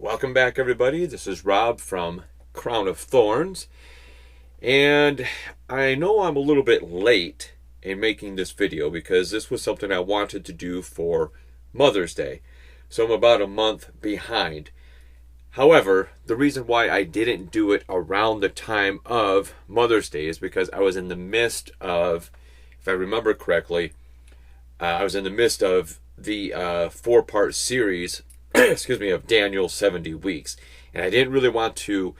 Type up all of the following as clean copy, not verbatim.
Welcome back, everybody. This is Rob from Crown of Thorns, and I know I'm a little bit late in making this video because this was something I wanted to do for Mother's Day, so I'm about a month behind. However, the reason why I didn't do it around the time of Mother's Day is because I was in the midst of, if I remember correctly, I was in the midst of the four-part series excuse me, of Daniel's 70 weeks. And I didn't really want to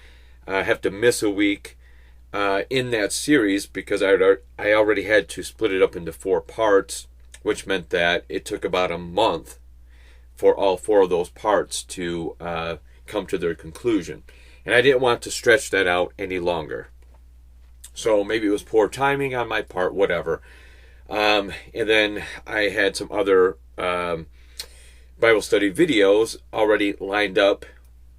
have to miss a week in that series because I already had to split it up into 4 parts, which meant that it took about a month for all 4 of those parts to come to their conclusion. And I didn't want to stretch that out any longer. So maybe it was poor timing on my part, whatever. And then I had some other Bible study videos already lined up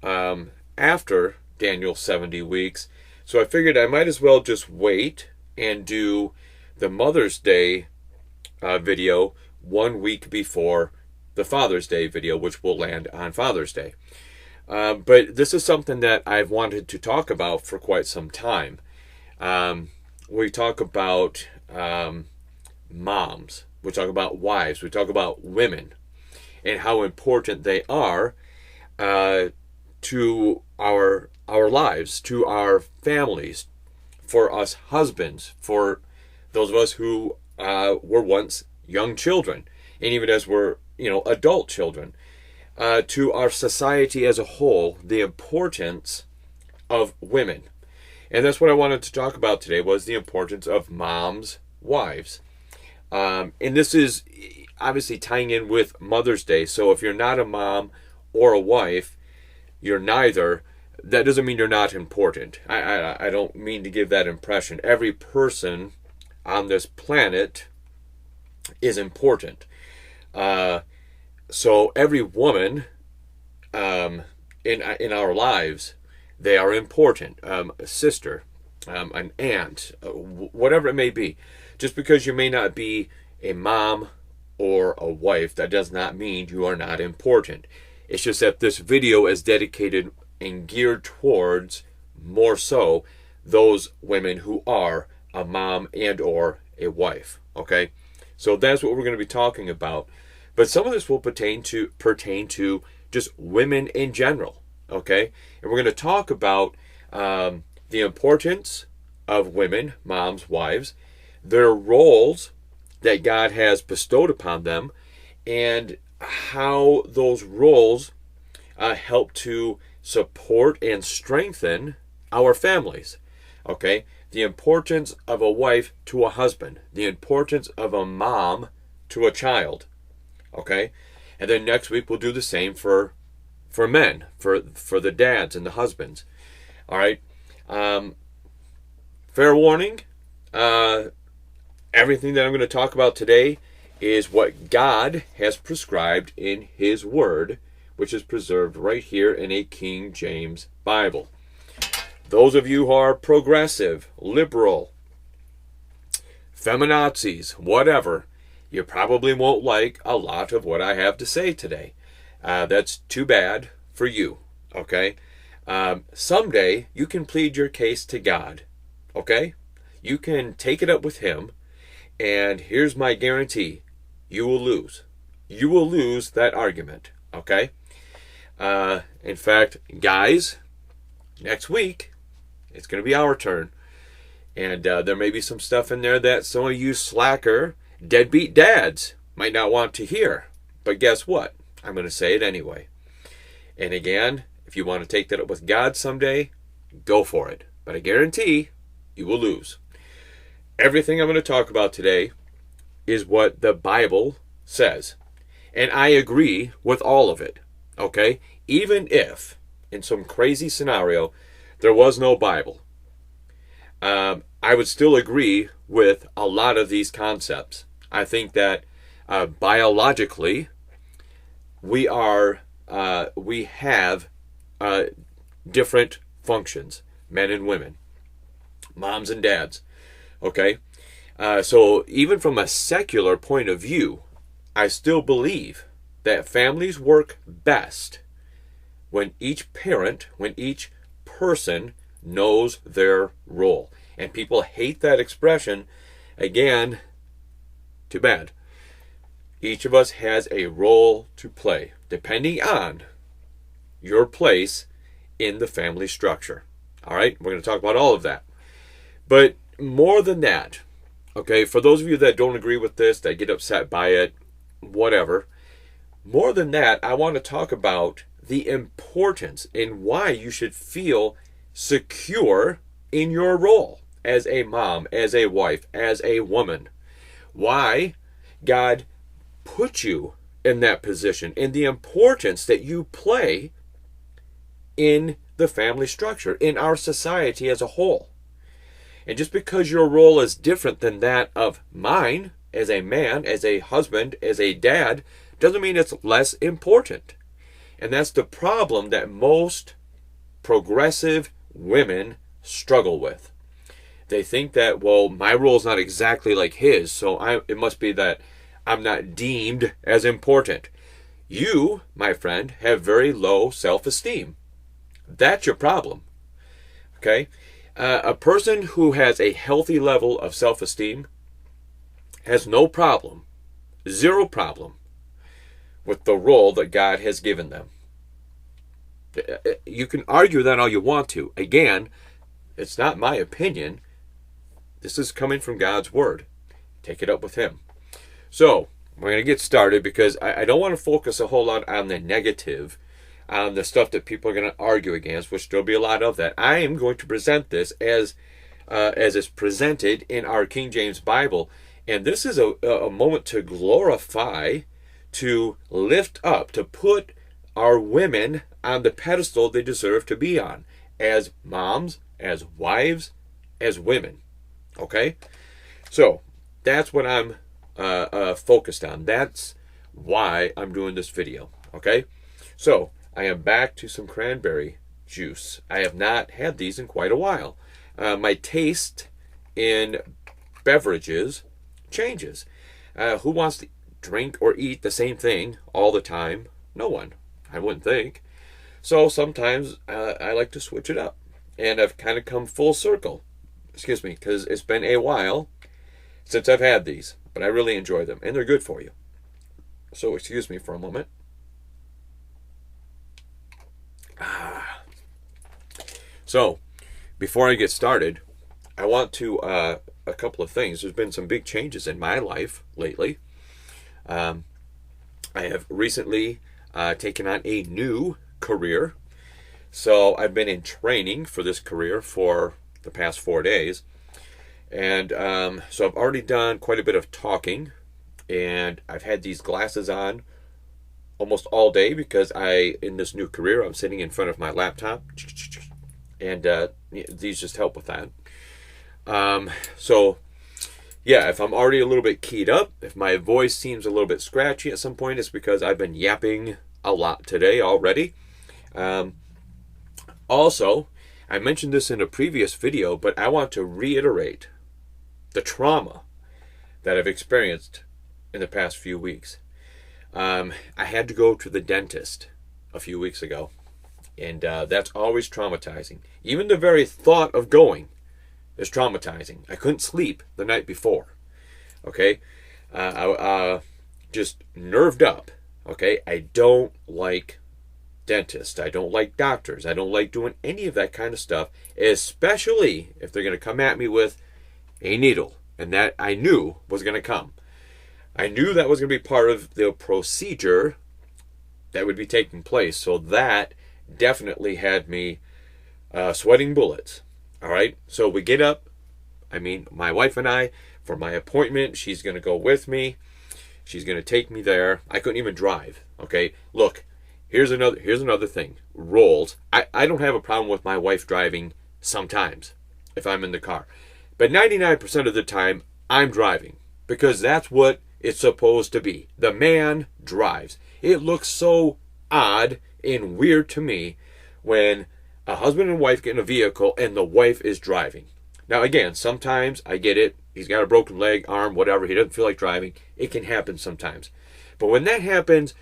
after Daniel's 70 weeks. So I figured I might as well just wait and do the Mother's Day video 1 week before the Father's Day video, which will land on Father's Day. But this is something that I've wanted to talk about for quite some time. We talk about moms, we talk about wives, we talk about women, and how important they are to our lives, to our families, for us husbands, for those of us who were once young children, and even as we're adult children, to our society as a whole, the importance of women. And that's what I wanted to talk about today, was the importance of moms, wives. And this is obviously tying in with Mother's Day. So if you're not a mom or a wife, you're neither. That doesn't mean you're not important. I don't mean to give that impression. Every person on this planet is important. So every woman in our lives, they are important. A sister, an aunt, whatever it may be. Just because you may not be a mom or a wife, that does not mean you are not important. It's just that this video is dedicated and geared towards more so those women who are a mom and or a wife. Okay, so that's what we're going to be talking about. But some of this will pertain to just women in general. Okay, and we're going to talk about the importance of women, moms, wives, their roles that God has bestowed upon them, and how those roles help to support and strengthen our families. Okay, the importance of a wife to a husband, the importance of a mom to a child. Okay, and then next week we'll do the same for men, for the dads and the husbands. All right, fair warning. Everything that I'm going to talk about today is what God has prescribed in His Word, which is preserved right here in a King James Bible. Those of you who are progressive, liberal, feminazis, whatever, you probably won't like a lot of what I have to say today. That's too bad for you, okay? Someday you can plead your case to God, okay? You can take it up with Him. And here's my guarantee. You will lose. You will lose that argument. Okay? In fact, guys, next week, it's going to be our turn. And there may be some stuff in there that some of you slacker, deadbeat dads might not want to hear. But guess what? I'm going to say it anyway. And again, if you want to take that up with God someday, go for it. But I guarantee you will lose. Everything I'm going to talk about today is what the Bible says. And I agree with all of it. Okay? Even if, in some crazy scenario, there was no Bible, I would still agree with a lot of these concepts. I think that biologically, we have different functions, men and women, moms and dads. Okay, so even from a secular point of view, I still believe that families work best when each parent, when each person knows their role. And people hate that expression. Again, too bad. Each of us has a role to play, depending on your place in the family structure. All right, we're going to talk about all of that. But more than that, okay, for those of you that don't agree with this, that get upset by it, whatever, more than that, I want to talk about the importance and why you should feel secure in your role as a mom, as a wife, as a woman. Why God put you in that position and the importance that you play in the family structure, in our society as a whole. And just because your role is different than that of mine as a man, as a husband, as a dad, doesn't mean it's less important. And that's the problem that most progressive women struggle with. They think that, well, my role is not exactly like his, so it must be that I'm not deemed as important. You, my friend, have very low self-esteem. That's your problem. Okay? A person who has a healthy level of self-esteem has no problem, zero problem, with the role that God has given them. You can argue that all you want to. Again, it's not my opinion. This is coming from God's Word. Take it up with Him. So, we're going to get started because I don't want to focus a whole lot on the negative, on the stuff that people are going to argue against, which there'll be a lot of that. I am going to present this as it's presented in our King James Bible. And this is a moment to glorify, to lift up, to put our women on the pedestal they deserve to be on, as moms, as wives, as women. Okay? So, that's what I'm focused on. That's why I'm doing this video. Okay? So, I am back to some cranberry juice. I have not had these in quite a while. My taste in beverages changes. Who wants to drink or eat the same thing all the time? No one, I wouldn't think. So sometimes I like to switch it up. And I've kind of come full circle. Excuse me, because it's been a while since I've had these. But I really enjoy them. And they're good for you. So excuse me for a moment. So, before I get started, I want to, a couple of things. There's been some big changes in my life lately. I have recently taken on a new career. So, I've been in training for this career for the past 4 days. And so I've already done quite a bit of talking. And I've had these glasses on almost all day because in this new career, I'm sitting in front of my laptop. And these just help with that. So, yeah, if I'm already a little bit keyed up, if my voice seems a little bit scratchy at some point, it's because I've been yapping a lot today already. Also, I mentioned this in a previous video, but I want to reiterate the trauma that I've experienced in the past few weeks. I had to go to the dentist a few weeks ago. And that's always traumatizing. Even the very thought of going is traumatizing. I couldn't sleep the night before. Okay? I just nerved up. Okay? I don't like dentists. I don't like doctors. I don't like doing any of that kind of stuff, especially if they're going to come at me with a needle. And that I knew was going to come. I knew that was going to be part of the procedure that would be taking place. So that definitely had me sweating bullets. All right, so we get up. My wife and I, for my appointment, she's going to go with me. She's going to take me there. I couldn't even drive. Okay, look, here's another thing. Roles. I don't have a problem with my wife driving sometimes if I'm in the car, but 99% of the time I'm driving because that's what it's supposed to be. The man drives. It looks so odd and weird to me when a husband and wife get in a vehicle and the wife is driving. Now again, sometimes I get it. He's got a broken leg, arm, whatever. He doesn't feel like driving. It can happen sometimes. But when that happens,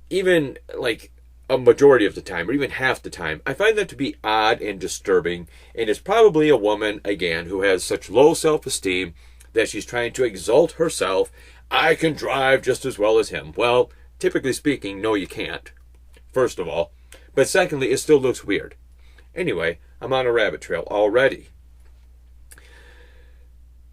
even like a majority of the time, or even half the time, I find that to be odd and disturbing. And it's probably a woman, again, who has such low self-esteem that she's trying to exalt herself. I can drive just as well as him. Well, typically speaking, no, you can't, first of all. But secondly, it still looks weird. Anyway, I'm on a rabbit trail already.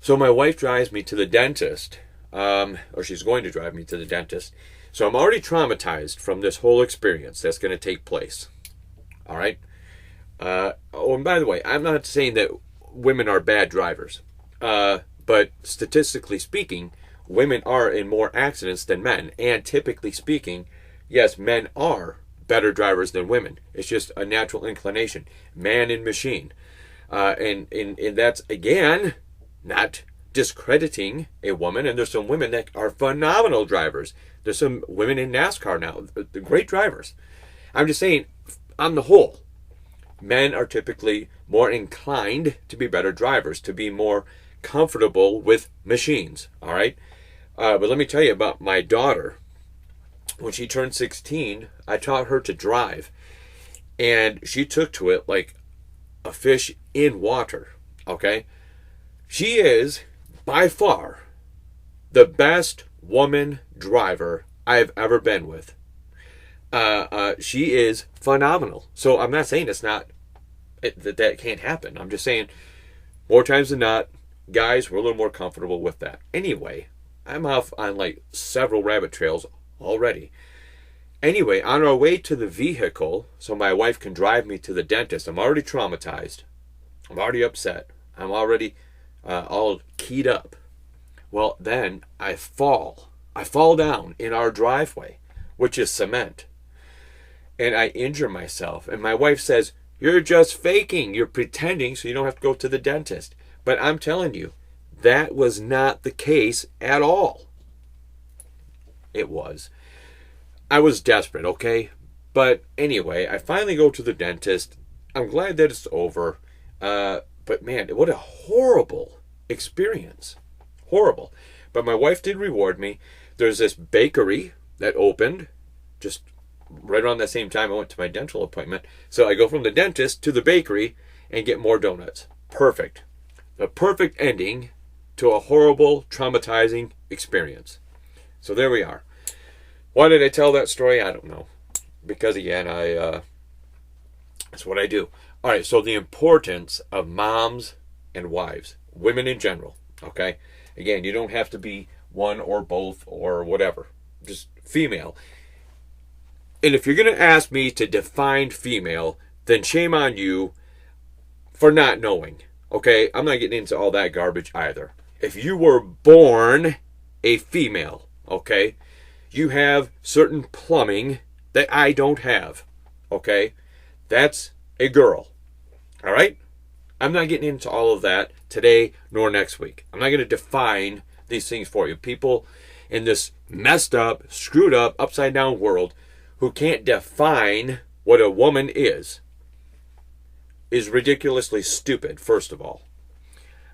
So my wife drives me to the dentist, or she's going to drive me to the dentist. So I'm already traumatized from this whole experience that's going to take place. All right? Oh, and by the way, I'm not saying that women are bad drivers. But statistically speaking, women are in more accidents than men. And typically speaking, yes, men are better drivers than women. It's just a natural inclination. Man and machine. And that's, again, not discrediting a woman. And there's some women that are phenomenal drivers. There's some women in NASCAR now. They're great drivers. I'm just saying, on the whole, men are typically more inclined to be better drivers, to be more comfortable with machines. All right? But let me tell you about my daughter. When she turned 16, I taught her to drive. And she took to it like a fish in water. Okay? She is, by far, the best woman driver I've ever been with. She is phenomenal. So I'm not saying that can't happen. I'm just saying, more times than not, guys were a little more comfortable with that. Anyway, I'm off on like several rabbit trails already. Anyway, on our way to the vehicle, so my wife can drive me to the dentist, I'm already traumatized. I'm already upset. I'm already all keyed up. Well, then I fall. I fall down in our driveway, which is cement. And I injure myself. And my wife says, "You're just faking. You're pretending so you don't have to go to the dentist." But I'm telling you, that was not the case at all. It was. I was desperate, okay? But anyway, I finally go to the dentist. I'm glad that it's over. But man, what a horrible experience. Horrible. But my wife did reward me. There's this bakery that opened just right around that same time I went to my dental appointment. So I go from the dentist to the bakery and get more donuts. Perfect. The perfect ending to a horrible, traumatizing experience. So there we are. Why did I tell that story? I don't know. Because again, that's what I do. All right, so the importance of moms and wives, women in general, okay? Again, you don't have to be one or both or whatever. Just female. And if you're going to ask me to define female, then shame on you for not knowing. Okay? I'm not getting into all that garbage either. If you were born a female, okay, you have certain plumbing that I don't have. Okay? That's a girl. All right? I'm not getting into all of that today nor next week. I'm not going to define these things for you. People in this messed up, screwed up, upside down world who can't define what a woman is ridiculously stupid, first of all.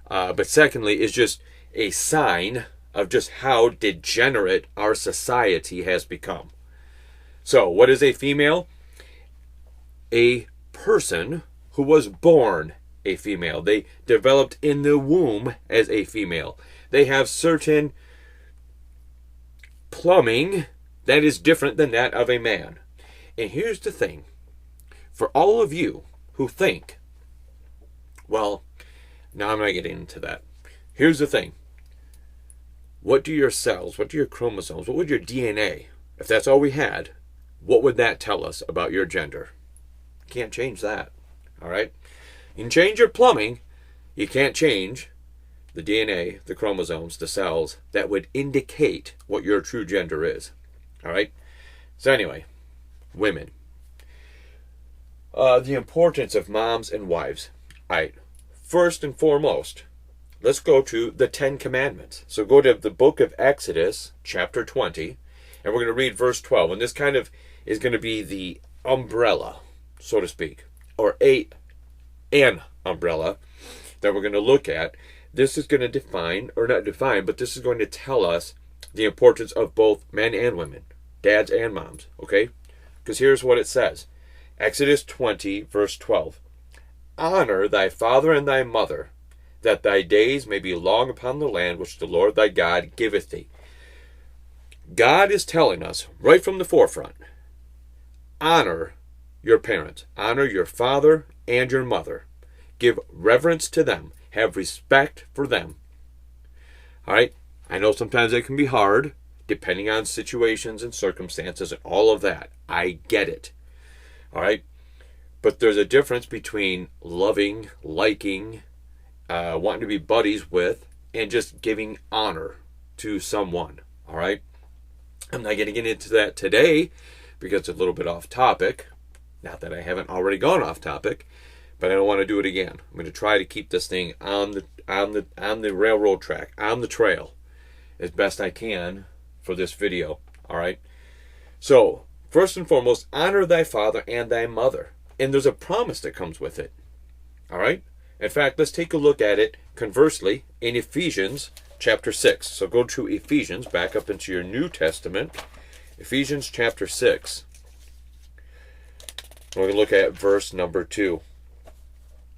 But secondly, is just a sign of just how degenerate our society has become. So, what is a female? A person who was born a female. They developed in the womb as a female. They have certain plumbing that is different than that of a man. And here's the thing. For all of you who think, well, now I'm not getting into that. Here's the thing. What do your cells, what do your chromosomes, what would your DNA, if that's all we had, what would that tell us about your gender? Can't change that. All right? You can change your plumbing. You can't change the DNA, the chromosomes, the cells that would indicate what your true gender is. All right? So anyway, women. The importance of moms and wives. All right. First and foremost, let's go to the 10 Commandments. So go to the book of Exodus, chapter 20, and we're going to read verse 12. And this kind of is going to be the umbrella, so to speak, or an umbrella that we're going to look at. This is going to define, or not define, but this is going to tell us the importance of both men and women, dads and moms. Okay? Because here's what it says. Exodus 20, verse 12. Honor thy father and thy mother, that thy days may be long upon the land which the Lord thy God giveth thee. God is telling us right from the forefront, honor your parents. Honor your father and your mother. Give reverence to them. Have respect for them. All right? I know sometimes it can be hard, depending on situations and circumstances and all of that. I get it. All right? But there's a difference between loving, liking, wanting to be buddies with, and just giving honor to someone. All right? I'm not going to get into that today because it's a little bit off topic. Not that I haven't already gone off topic, but I don't want to do it again. I'm going to try to keep this thing on the railroad track, on the trail, as best I can for this video. All right? So, first and foremost, honor thy father and thy mother. And there's a promise that comes with it. All right? In fact, let's take a look at it conversely in Ephesians chapter 6. So go to Ephesians, back up into your New Testament. Ephesians chapter 6. We're going to look at verse number 2. It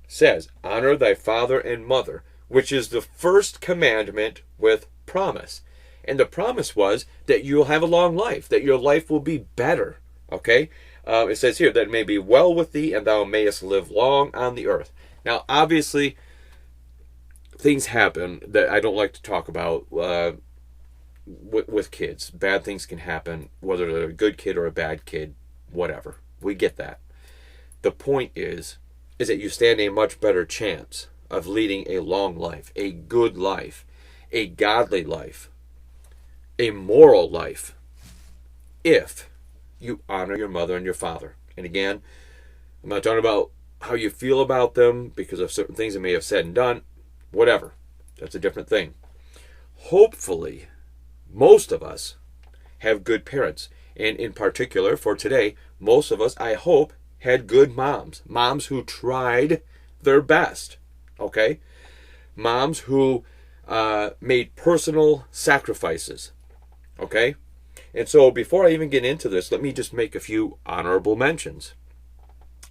says, honor thy father and mother, which is the first commandment with promise. And the promise was that you'll have a long life, that your life will be better. Okay? It says here, that it may be well with thee, and thou mayest live long on the earth. Now, obviously, things happen that I don't like to talk about with kids. Bad things can happen, whether they're a good kid or a bad kid, whatever. We get that. The point is that you stand a much better chance of leading a long life, a good life, a godly life, a moral life, if you honor your mother and your father. And again, I'm not talking about how you feel about them because of certain things they may have said and done. Whatever. That's a different thing. Hopefully, most of us have good parents. And in particular, for today, most of us, I hope, had good moms. Moms who tried their best. Okay? Moms who made personal sacrifices. Okay? And so before I even get into this, let me just make a few honorable mentions.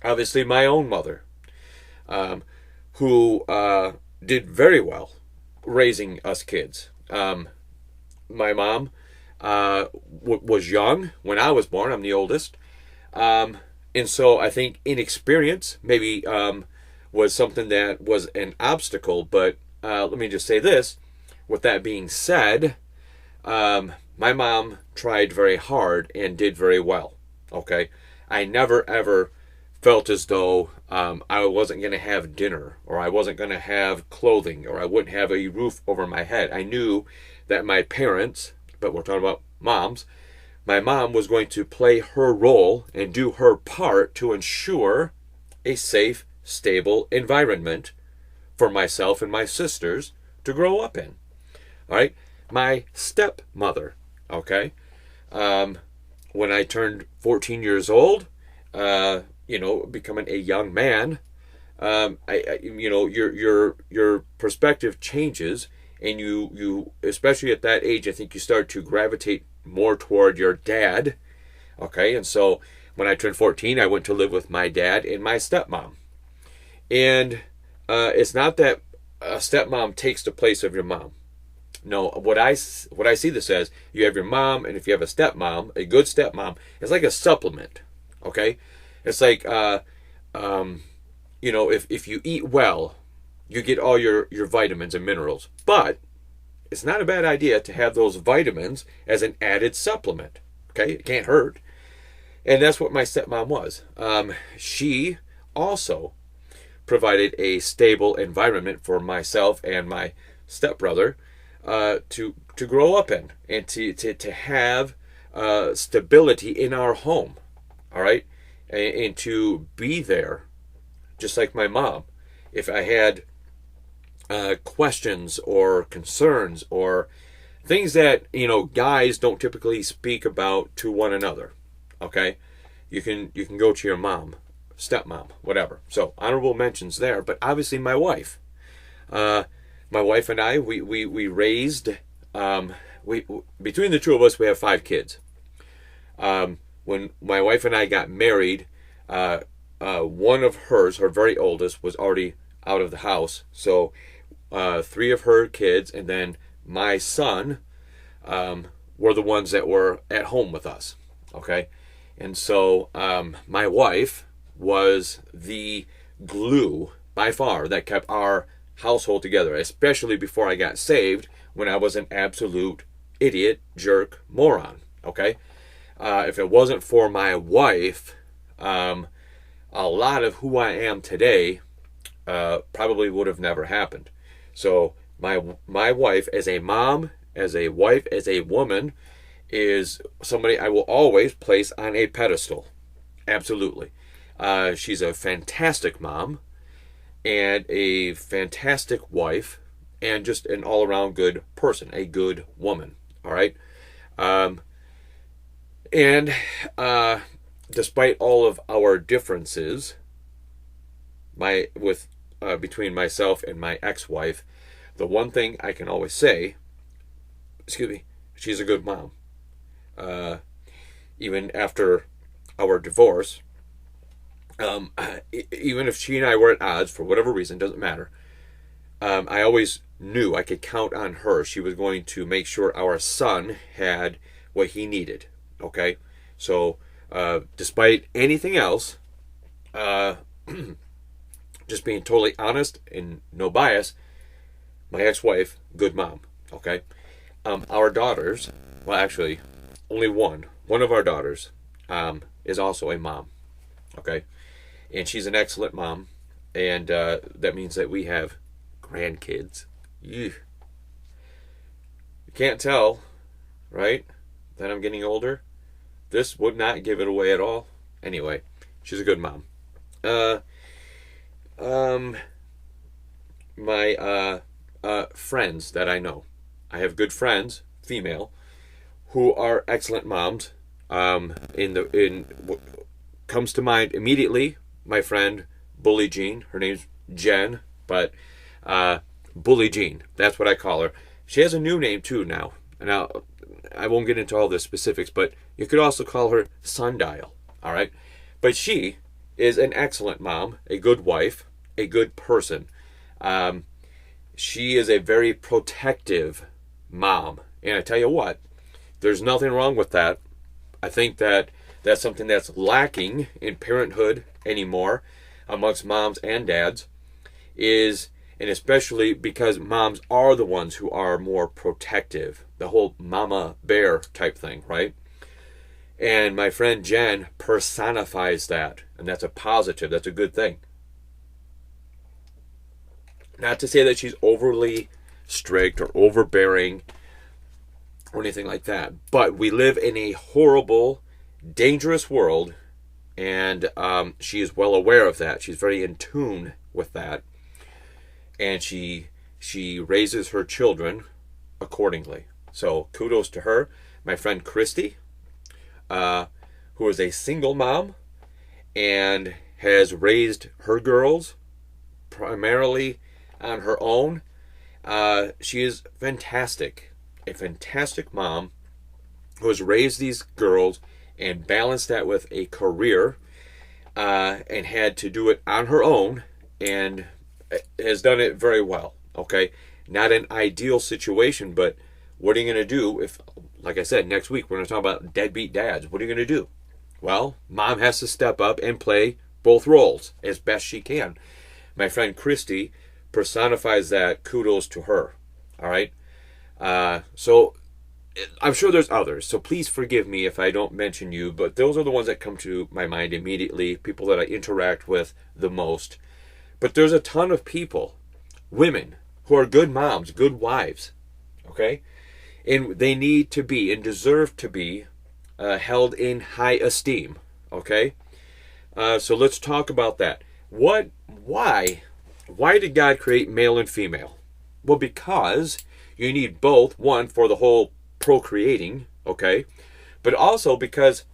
Obviously, my own mother, who did very well raising us kids. My mom was young when I was born. I'm the oldest. And so I think inexperience maybe was something that was an obstacle. But let me just say this. With that being said, my mom tried very hard and did very well. Okay? I never, ever felt as though I wasn't going to have dinner, or I wasn't going to have clothing, or I wouldn't have a roof over my head. I knew that my parents, but we're talking about moms, my mom was going to play her role and do her part to ensure a safe, stable environment for myself and my sisters to grow up in. All right? My stepmother, okay? When I turned 14 years old, becoming a young man, your perspective changes, and you especially at that age, I think you start to gravitate more toward your dad. Okay, and so when I turned 14, I went to live with my dad and my stepmom. And it's not that a stepmom takes the place of your mom. No, what I see this as, you have your mom, and if you have a stepmom, a good stepmom, it's like a supplement. Okay, it's like if you eat well, you get all your vitamins and minerals. But it's not a bad idea to have those vitamins as an added supplement. Okay, it can't hurt. And that's what my stepmom was. She also provided a stable environment for myself and my stepbrother to grow up in, and to have stability in our home. All right, and to be there, just like my mom. If I had questions or concerns or things that guys don't typically speak about to one another, okay, you can go to your mom, stepmom, whatever. So honorable mentions there. But obviously my wife and I, we raised between the two of us, we have 5 kids. when my wife and I got married, one of hers, her very oldest, was already out of the house. So three of her kids and then my son were the ones that were at home with us. Okay. And so my wife was the glue by far that kept our household together, especially before I got saved, when I was an absolute idiot, jerk, moron. Okay. If it wasn't for my wife, a lot of who I am today probably would have never happened. So my wife, as a mom, as a wife, as a woman, is somebody I will always place on a pedestal. Absolutely. She's a fantastic mom and a fantastic wife and just an all-around good person, a good woman. All right. And despite all of our differences, between myself and my ex-wife, the one thing I can always say, she's a good mom. Even after our divorce, even if she and I were at odds for whatever reason, doesn't matter. I always knew I could count on her. She was going to make sure our son had what he needed. Okay, so despite anything else, just being totally honest and no bias, my ex-wife, good mom. Okay, our daughters, well, actually, only one of our daughters is also a mom. Okay, and she's an excellent mom, and that means that we have grandkids. You can't tell, right, that I'm getting older. This would not give it away at all. Anyway, she's a good mom. My friends that I know, I have good friends, female, who are excellent moms. Comes to mind immediately my friend Bully Jean. Her name's Jen, but Bully Jean, that's what I call her. She has a new name too now. Now, I won't get into all the specifics, but you could also call her Sundial. All right, but she is an excellent mom, a good wife, a good person. She is a very protective mom, and I tell you what, there's nothing wrong with that. I think that that's something that's lacking in parenthood anymore amongst moms and dads, and especially because moms are the ones who are more protective, the whole mama bear type thing, right? And my friend Jen personifies that, and that's a positive, that's a good thing. Not to say that she's overly strict or overbearing or anything like that, but we live in a horrible, dangerous world, and she is well aware of that. She's very in tune with that, and she raises her children accordingly. So kudos to her. My friend Christy, who is a single mom and has raised her girls primarily on her own. She is fantastic. A fantastic mom who has raised these girls and balanced that with a career and had to do it on her own and has done it very well. Okay, not an ideal situation, but what are you going to do if, like I said, next week we're going to talk about deadbeat dads? What are you going to do? Well, mom has to step up and play both roles as best she can. My friend Christy personifies that. Kudos to her. All right. So I'm sure there's others, so please forgive me if I don't mention you, but those are the ones that come to my mind immediately, people that I interact with the most. But there's a ton of people, women, who are good moms, good wives, okay? And they need to be and deserve to be held in high esteem, okay? So let's talk about that. Why did God create male and female? Well, because you need both, one, for the whole procreating, okay, but also because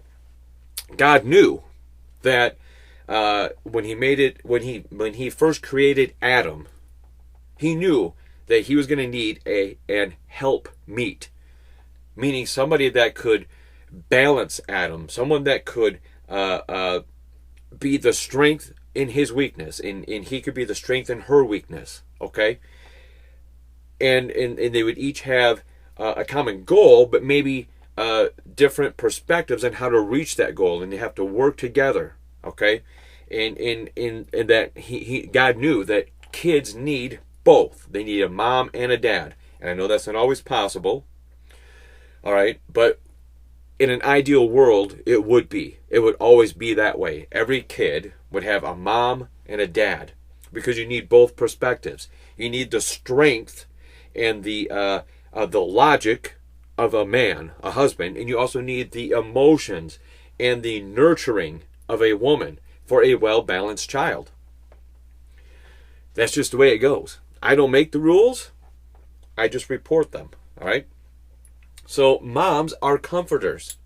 God knew that when he first created Adam, he knew that he was going to need an help meet, meaning somebody that could balance Adam, someone that could be the strength in his weakness, and he could be the strength in her weakness. Okay, and they would each have a common goal, but maybe different perspectives on how to reach that goal, and they have to work together. Okay, and that God knew that kids need both. They need a mom and a dad, and I know that's not always possible. All right, but in an ideal world, it would always be that way. Every kid would have a mom and a dad, because you need both perspectives. You need the strength and the logic of a man, a husband, and you also need the emotions and the nurturing of a woman for a well-balanced child. That's just the way it goes. I don't make the rules. I just report them. All right? So moms are comforters,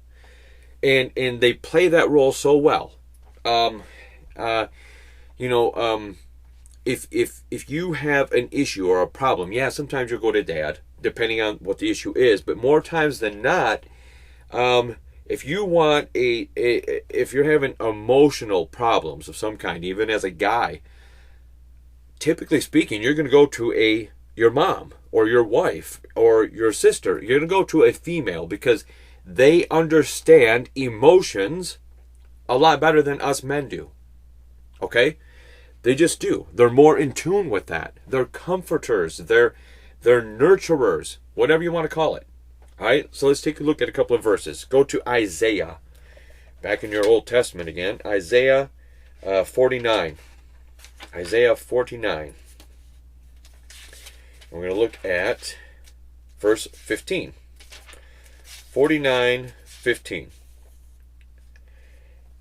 and they play that role so well. If you have an issue or a problem, yeah, sometimes you'll go to dad, depending on what the issue is. But more times than not, if you want if you're having emotional problems of some kind, even as a guy, typically speaking, you're going to go to your mom or your wife or your sister. You're going to go to a female, because they understand emotions a lot better than us men do. Okay? They just do. They're more in tune with that. They're comforters. They're nurturers, whatever you want to call it. All right? So let's take a look at a couple of verses. Go to Isaiah. Back in your Old Testament again. Isaiah 49. Isaiah 49. We're going to look at verse 15. 49:15.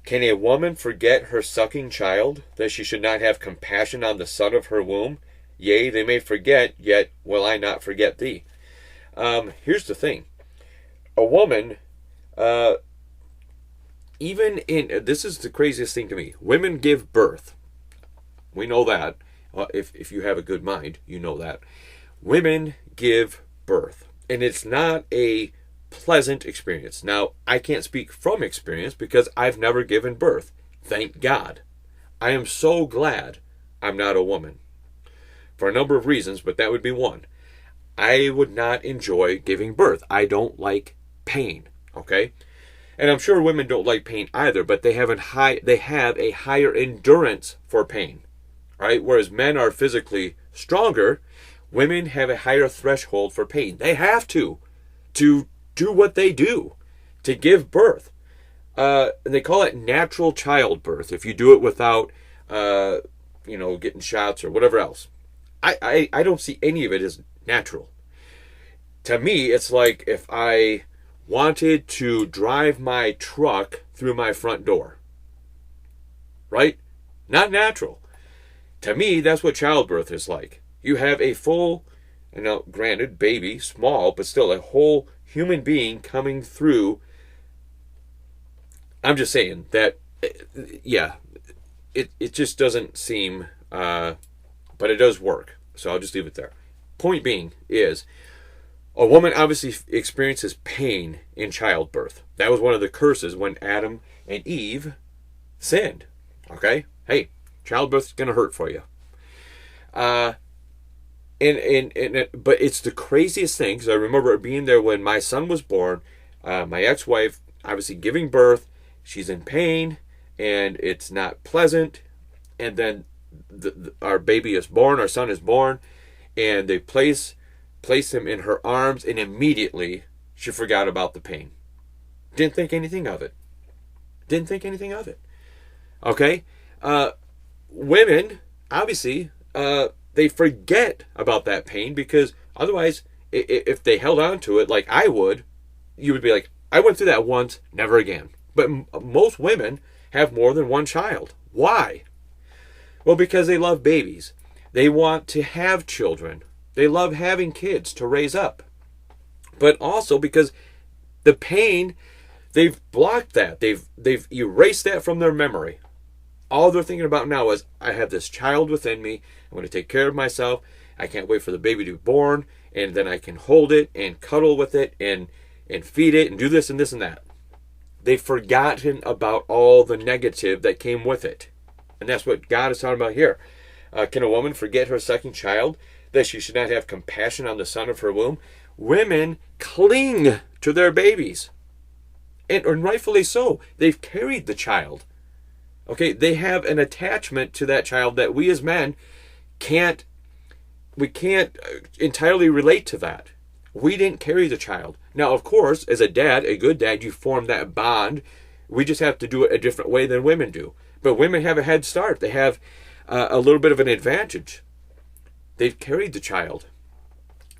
Can a woman forget her sucking child, that she should not have compassion on the son of her womb? Yea, they may forget, yet will I not forget thee. Here's the thing. A woman, this is the craziest thing to me. Women give birth. We know that. If you have a good mind, you know that. Women give birth. And it's not a pleasant experience. Now, I can't speak from experience because I've never given birth. Thank God. I am so glad I'm not a woman. For a number of reasons, but that would be one. I would not enjoy giving birth. I don't like pain. Okay? And I'm sure women don't like pain either, but they have a higher endurance for pain. Right? Whereas men are physically stronger, women have a higher threshold for pain. They have to do what they do, to give birth. They call it natural childbirth if you do it without, getting shots or whatever else. I don't see any of it as natural. To me, it's like if I wanted to drive my truck through my front door. Right? Not natural. To me, that's what childbirth is like. You have a full, granted, baby, small, but still a whole human being coming through. I'm just saying that, yeah, it just doesn't seem, but it does work. So I'll just leave it there. Point being is, a woman obviously experiences pain in childbirth. That was one of the curses when Adam and Eve sinned. Okay? Hey, childbirth is going to hurt for you. But it's the craziest thing, because I remember being there when my son was born. My ex-wife, obviously giving birth, she's in pain, and it's not pleasant. And then our baby is born, our son is born, and they place him in her arms, and immediately she forgot about the pain. Didn't think anything of it. Okay? Women, obviously, they forget about that pain, because otherwise, if they held on to it like I would, you would be like, I went through that once, never again. But most women have more than one child. Why? Well, because they love babies. They want to have children. They love having kids to raise up. But also because the pain, they've blocked that. They've erased that from their memory. All they're thinking about now is, I have this child within me. I'm going to take care of myself. I can't wait for the baby to be born. And then I can hold it and cuddle with it and feed it and do this and this and that. They've forgotten about all the negative that came with it. And that's what God is talking about here. Can a woman forget her second child, that she should not have compassion on the son of her womb? Women cling to their babies. And rightfully so. They've carried the child. Okay, they have an attachment to that child that we as men can't entirely relate to that. We didn't carry the child. Now, of course, as a dad, a good dad, you form that bond. We just have to do it a different way than women do. But women have a head start. They have a little bit of an advantage. They've carried the child.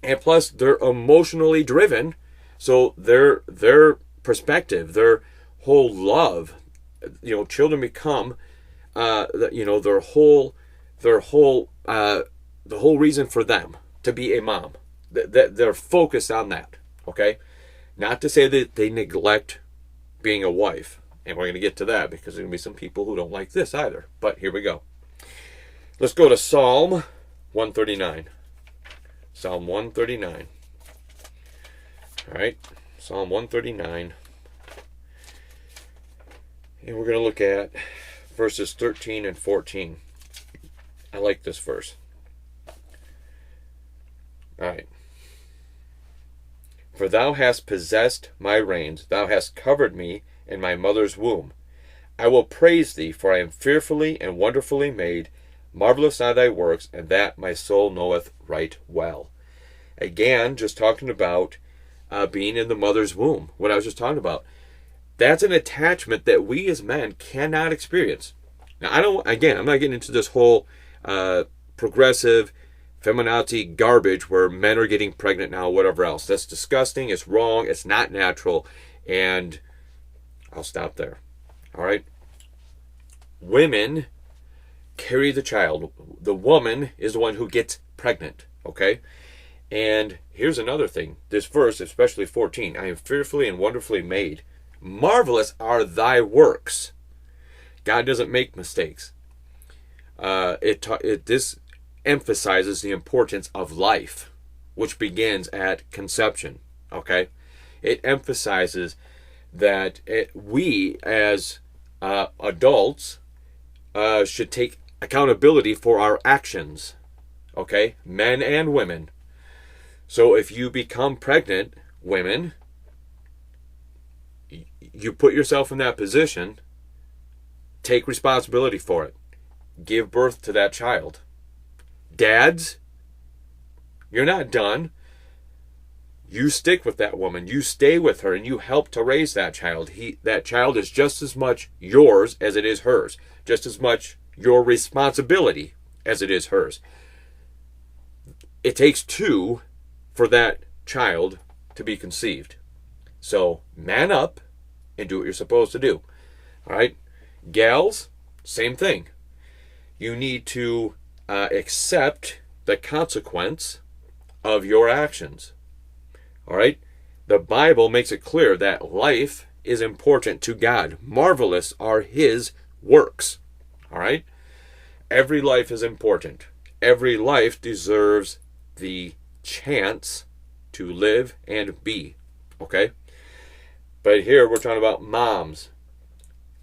And plus, they're emotionally driven. So their perspective, their whole love, children become, the whole reason for them to be a mom. They're focused on that. Okay, not to say that they neglect being a wife, and we're going to get to that because there's going to be some people who don't like this either. But here we go. Let's go to Psalm 139. Psalm 139. All right, Psalm 139. And we're going to look at verses 13 and 14. I like this verse. All right. For thou hast possessed my reins, thou hast covered me in my mother's womb. I will praise thee, for I am fearfully and wonderfully made. Marvelous are thy works, and that my soul knoweth right well. Again, just talking about being in the mother's womb, what I was just talking about. That's an attachment that we as men cannot experience. Now, I'm not getting into this whole progressive feminazi garbage where men are getting pregnant now, whatever else. That's disgusting. It's wrong. It's not natural. And I'll stop there. All right. Women carry the child. The woman is the one who gets pregnant. Okay. And here's another thing. This verse, especially 14, I am fearfully and wonderfully made. Marvelous are thy works. God doesn't make mistakes. This emphasizes the importance of life, which begins at conception. Okay, it emphasizes that we as adults should take accountability for our actions. Okay, men and women. So if you become pregnant, women, you put yourself in that position. Take responsibility for it. Give birth to that child. Dads, you're not done. You stick with that woman. You stay with her and you help to raise that child. That child is just as much yours as it is hers. Just as much your responsibility as it is hers. It takes two for that child to be conceived. So man up and do what you're supposed to do. All right? Gals, same thing. You need to accept the consequence of your actions. All right? The Bible makes it clear that life is important to God. Marvelous are his works. All right? Every life is important. Every life deserves the chance to live and be. Okay? But here we're talking about moms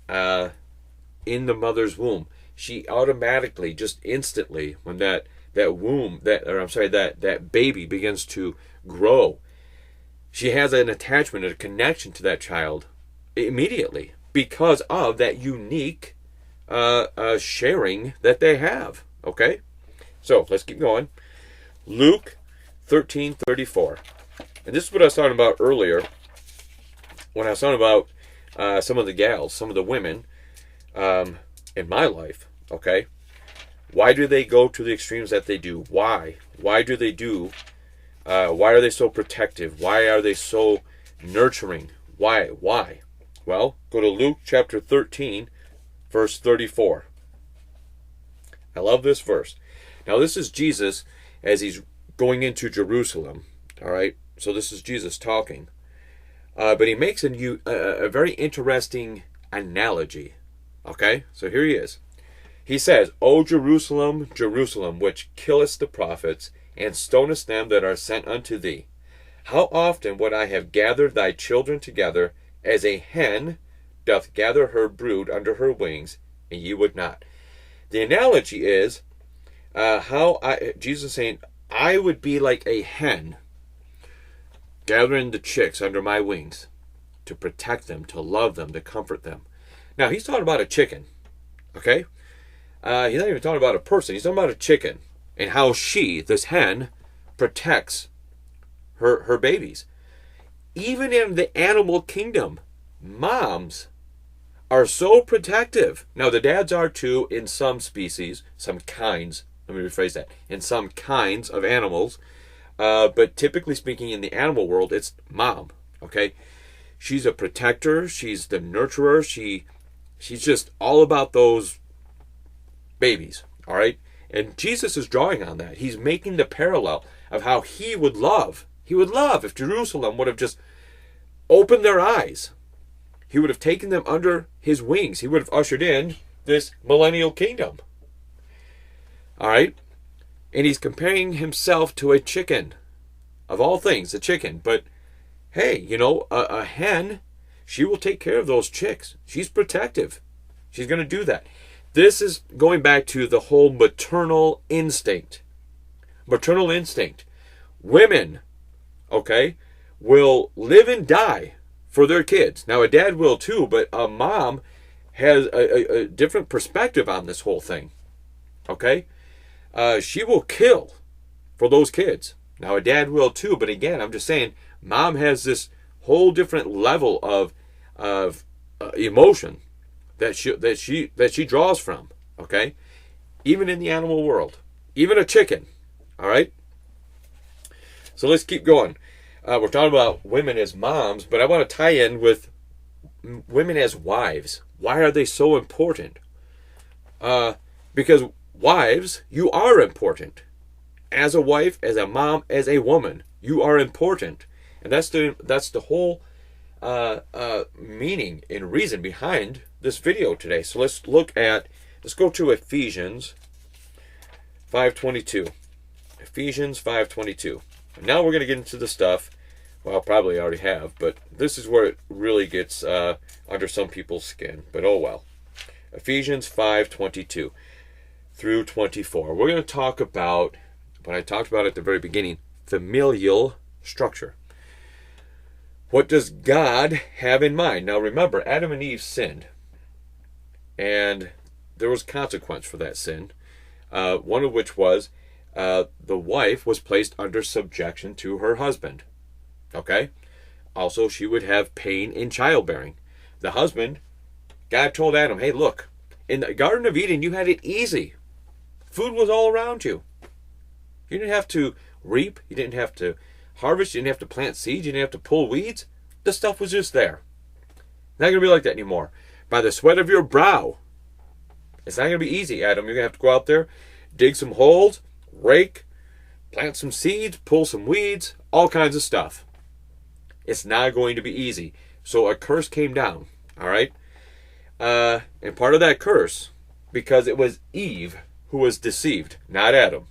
in the mother's womb. She automatically, just instantly, when that baby begins to grow, she has an attachment, a connection to that child immediately because of that unique sharing that they have. Okay? So, let's keep going. Luke 13:34. And this is what I was talking about earlier when I was talking about some of the gals, some of the women in my life. Okay? Why do they go to the extremes that they do? Why? Why do they do? Why are they so protective? Why are they so nurturing? Why? Well, go to Luke chapter 13, verse 34. I love this verse. Now, this is Jesus as he's going into Jerusalem. All right? So this is Jesus talking. But he makes a very interesting analogy. Okay? So here he is. He says, O Jerusalem, Jerusalem, which killest the prophets, and stonest them that are sent unto thee. How often would I have gathered thy children together, as a hen doth gather her brood under her wings, and ye would not. The analogy is Jesus is saying, I would be like a hen gathering the chicks under my wings to protect them, to love them, to comfort them. Now, he's talking about a chicken, okay? He's not even talking about a person. He's talking about a chicken and how she, this hen, protects her babies. Even in the animal kingdom, moms are so protective. Now, the dads are too in some species, some kinds. Let me rephrase that. In some kinds of animals. But typically speaking, in the animal world, it's mom, okay? She's a protector. She's the nurturer. She's just all about those babies, all right? And Jesus is drawing on that. He's making the parallel of how he would love if Jerusalem would have just opened their eyes. He would have taken them under his wings. He would have ushered in this millennial kingdom. All right? And he's comparing himself to a chicken. Of all things, a chicken. But, hey, you know, a hen, she will take care of those chicks. She's protective. She's going to do that. This is going back to the whole maternal instinct. Maternal instinct. Women, okay, will live and die for their kids. Now, a dad will too, but a mom has a different perspective on this whole thing. Okay? She will kill for those kids. Now, a dad will too, but again, I'm just saying, mom has this whole different level of emotion that she draws from. Okay? Even in the animal world. Even a chicken. All right? So let's keep going. We're talking about women as moms, but I want to tie in with women as wives. Why are they so important? Because wives, you are important. As a wife, as a mom, as a woman, you are important. And that's the whole meaning and reason behind this video today. So let's go to Ephesians 5:22. Ephesians 5:22. Now we're going to get into the stuff, well, probably already have, but this is where it really gets under some people's skin. But oh well. Ephesians 5:22 through 24. We're going to talk about, what I talked about at the very beginning, familial structure. What does God have in mind? Now remember, Adam and Eve sinned, and there was consequence for that sin, one of which was the wife was placed under subjection to her husband. Okay? Also, she would have pain in childbearing. The husband, God told Adam, hey, look, in the Garden of Eden, you had it easy. Food was all around you. You didn't have to reap. You didn't have to harvest. You didn't have to plant seeds. You didn't have to pull weeds. The stuff was just there. Not going to be like that anymore. By the sweat of your brow. It's not going to be easy, Adam. You're going to have to go out there, dig some holes, rake, plant some seeds, pull some weeds, all kinds of stuff. It's not going to be easy. So a curse came down, all right? And part of that curse, because it was Eve who was deceived, not Adam.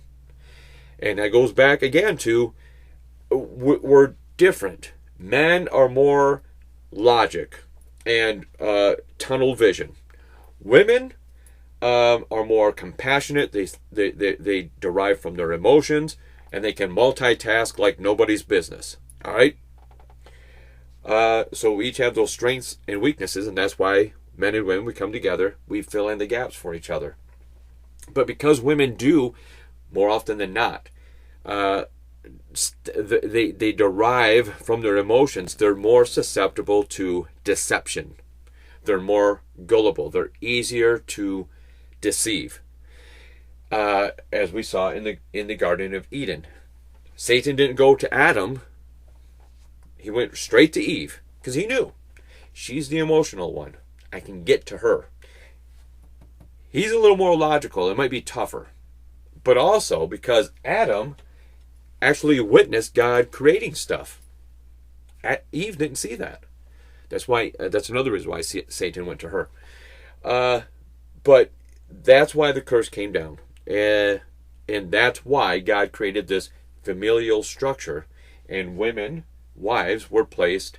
And that goes back again to, we're different. Men are more logic and tunnel vision. Women are more compassionate. They derive from their emotions, and they can multitask like nobody's business. All right? So we each have those strengths and weaknesses, and that's why men and women, we come together, we fill in the gaps for each other. But because women do, more often than not, they derive from their emotions, they're more susceptible to deception. They're more gullible. They're easier to deceive. As we saw in the Garden of Eden. Satan didn't go to Adam. He went straight to Eve because he knew she's the emotional one. I can get to her. He's a little more logical. It might be tougher. But also because Adam actually witnessed God creating stuff. Eve didn't see that. That's why. That's another reason why Satan went to her. But that's why the curse came down. And that's why God created this familial structure. And women, wives, were placed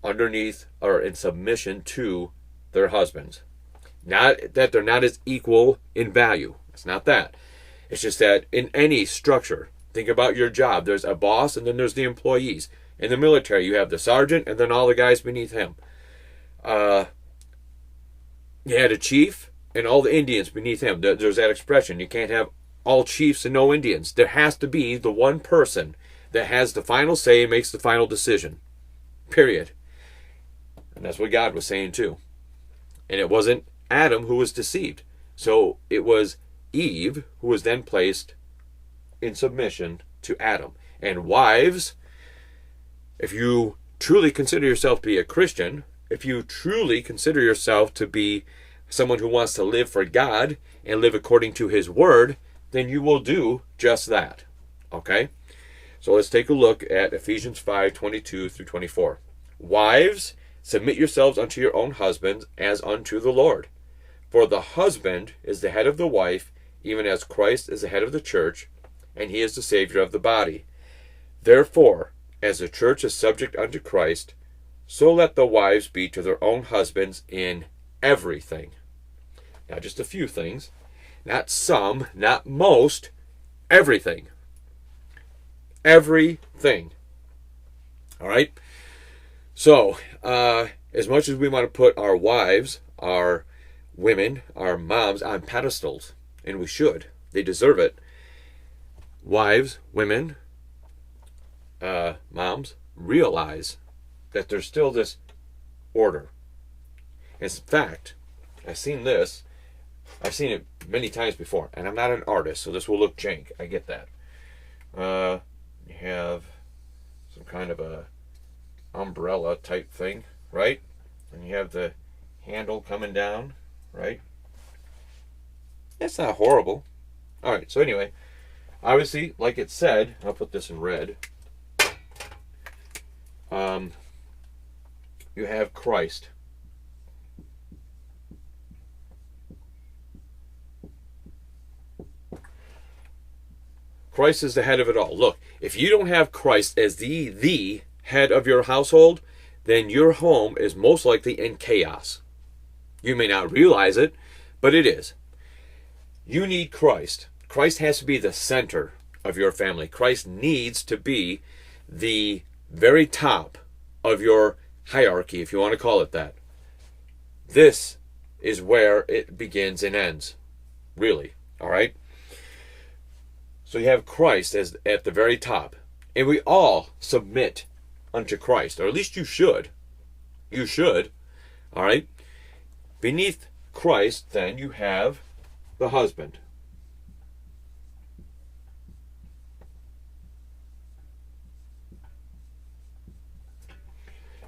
underneath or in submission to their husbands. Not that they're not as equal in value. It's not that. It's just that in any structure, think about your job. There's a boss and then there's the employees. In the military, you have the sergeant and then all the guys beneath him. You had a chief and all the Indians beneath him. There's that expression. You can't have all chiefs and no Indians. There has to be the one person that has the final say and makes the final decision. Period. And that's what God was saying too. And it wasn't Adam who was deceived. So it was Eve who was then placed in submission to Adam. And wives, if you truly consider yourself to be a Christian, if you truly consider yourself to be someone who wants to live for God and live according to His Word, then you will do just that. Okay? So let's take a look at Ephesians 5:22 through 24. Wives, submit yourselves unto your own husbands as unto the Lord. For the husband is the head of the wife, even as Christ is the head of the church, and He is the Savior of the body. Therefore, as the church is subject unto Christ, so let the wives be to their own husbands in everything. Now, just a few things. Not some, not most. Everything. Everything. All right? So, as much as we want to put our wives, our women, our moms on pedestals, and we should, they deserve it. Wives, women, moms, realize that there's still this order. In fact, I've seen it many times before, and I'm not an artist, so this will look jank. I get that. You have some kind of a umbrella type thing, right? And you have the handle coming down, right? That's not horrible. All right, so anyway, obviously, like it said, I'll put this in red. You have Christ. Christ is the head of it all. Look, if you don't have Christ as the head of your household, then your home is most likely in chaos. You may not realize it, but it is. You need Christ. Christ has to be the center of your family. Christ needs to be the very top of your hierarchy, if you want to call it that. This is where it begins and ends. Really. All right? So you have Christ as at the very top. And we all submit unto Christ. Or at least you should. You should. All right? Beneath Christ, then, you have the husband.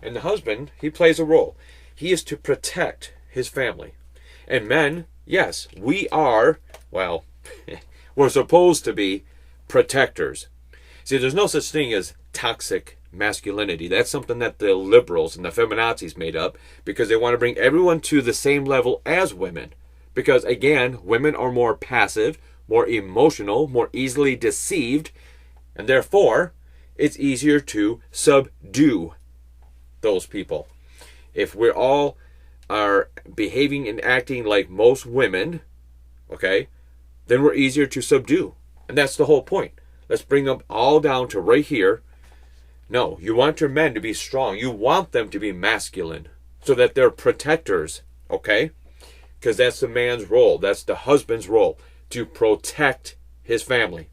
And the husband, he plays a role. He is to protect his family. And men, yes, we are, well, we're supposed to be protectors. See, there's no such thing as toxic masculinity. That's something that the liberals and the feminazis made up because they want to bring everyone to the same level as women. Because, again, women are more passive, more emotional, more easily deceived, and therefore, it's easier to subdue those people. If we all are behaving and acting like most women, okay, then we're easier to subdue. And that's the whole point. Let's bring them all down to right here. No, you want your men to be strong. You want them to be masculine so that they're protectors, okay? Because that's the man's role. That's the husband's role, to protect his family.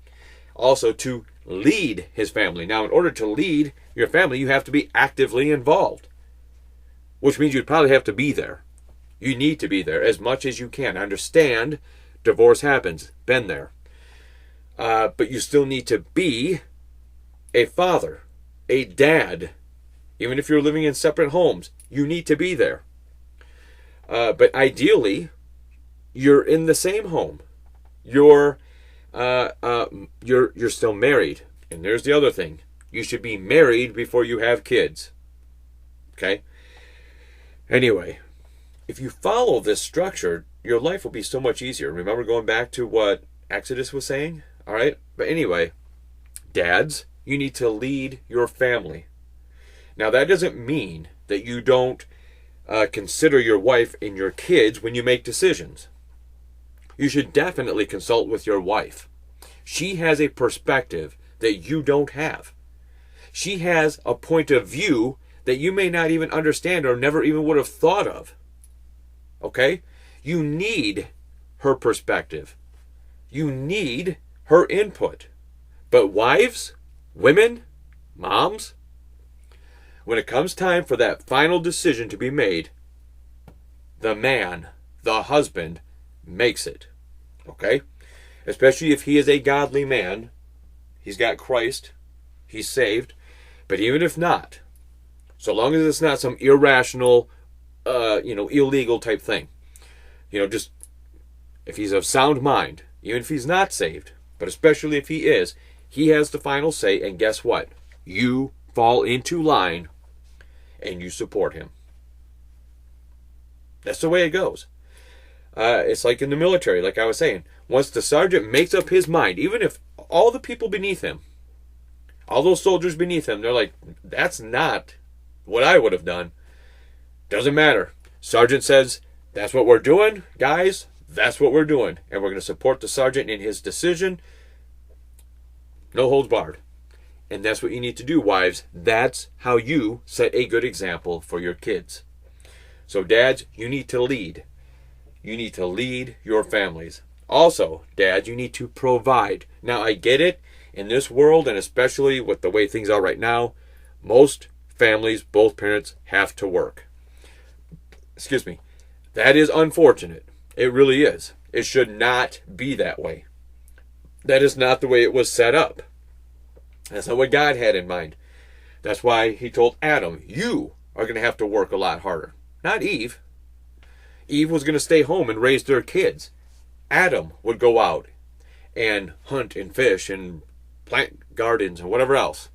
Also to lead his family. Now, in order to lead your family, you have to be actively involved, which means you'd probably have to be there. You need to be there as much as you can. Understand, divorce happens. Been there. But you still need to be a father, a dad. Even if you're living in separate homes, you need to be there. But ideally, you're in the same home. You're still married. And there's the other thing. You should be married before you have kids. Okay? Anyway, if you follow this structure, your life will be so much easier. Remember going back to what Exodus was saying? All right? But anyway, dads, you need to lead your family. Now, that doesn't mean that you don't consider your wife and your kids when you make decisions. You should definitely consult with your wife. She has a perspective that you don't have. She has a point of view that you may not even understand or never even would have thought of. Okay? You need her perspective. You need her input. But wives, women, moms, when it comes time for that final decision to be made, the man, the husband, makes it. Okay? Especially if he is a godly man. He's got Christ. He's saved. But even if not, so long as it's not some irrational, illegal type thing. Just if he's of sound mind, even if he's not saved, but especially if he is, he has the final say. And guess what? You fall into line and you support him. That's the way it goes. It's like in the military, like I was saying. Once the sergeant makes up his mind, even if all the people beneath him, all those soldiers beneath him, they're like, that's not what I would have done. Doesn't matter. Sergeant says, that's what we're doing, guys. That's what we're doing. And we're going to support the sergeant in his decision. No holds barred. And that's what you need to do, wives. That's how you set a good example for your kids. So dads, you need to lead. You need to lead your families. Also, dads, you need to provide. Now, I get it. In this world, and especially with the way things are right now, most families, both parents, have to work. Excuse me. That is unfortunate. It really is. It should not be that way. That is not the way it was set up. That's not what God had in mind. That's why he told Adam, you are going to have to work a lot harder. Not Eve. Eve was going to stay home and raise their kids. Adam would go out and hunt and fish and plant gardens and whatever else.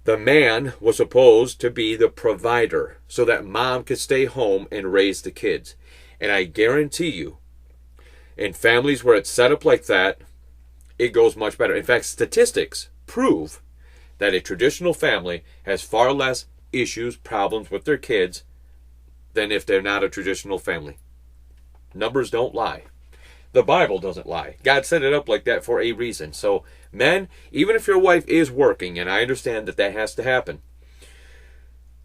The man was supposed to be the provider so that mom could stay home and raise the kids. And I guarantee you, in families where it's set up like that, it goes much better. In fact, statistics prove that a traditional family has far less issues, problems with their kids than if they're not a traditional family. Numbers don't lie. The Bible doesn't lie. God set it up like that for a reason. So, men, even if your wife is working, and I understand that has to happen,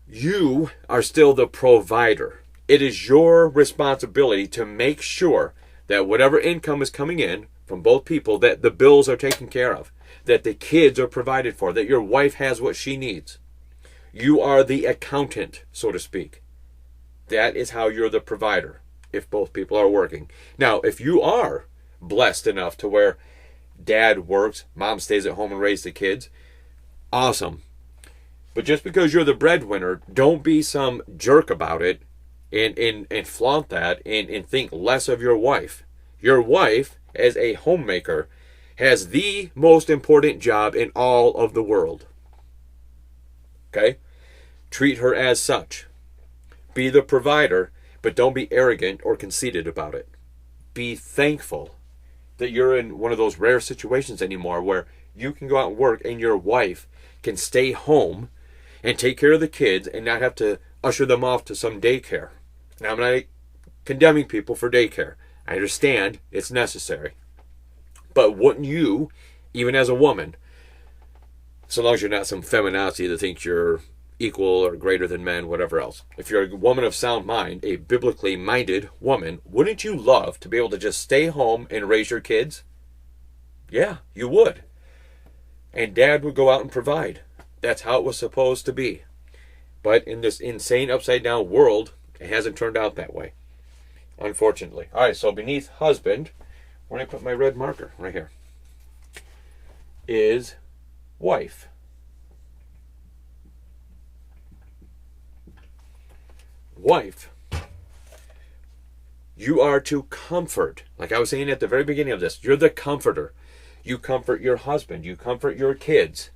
you are still the provider. It is your responsibility to make sure that whatever income is coming in from both people, that the bills are taken care of, that the kids are provided for, that your wife has what she needs. You are the accountant, so to speak. That is how you're the provider, if both people are working. Now, if you are blessed enough to where dad works, mom stays at home and raises the kids, awesome. But just because you're the breadwinner, don't be some jerk about it and flaunt that and think less of your wife. Your wife, as a homemaker, has the most important job in all of the world. Okay? Treat her as such. Be the provider, but don't be arrogant or conceited about it. Be thankful that you're in one of those rare situations anymore where you can go out and work and your wife can stay home and take care of the kids and not have to usher them off to some daycare. Now, I'm not condemning people for daycare. I understand it's necessary. But wouldn't you, even as a woman, so long as you're not some feminazi that thinks you're equal or greater than men, whatever else. If you're a woman of sound mind, a biblically minded woman, wouldn't you love to be able to just stay home and raise your kids? Yeah, you would. And dad would go out and provide. That's how it was supposed to be. But in this insane upside down world, it hasn't turned out that way. Unfortunately. All right, so beneath husband, where did I put my red marker? Right here. Is wife. Wife, you are to comfort. Like I was saying at the very beginning of this, you're the comforter. You comfort your husband. You comfort your kids.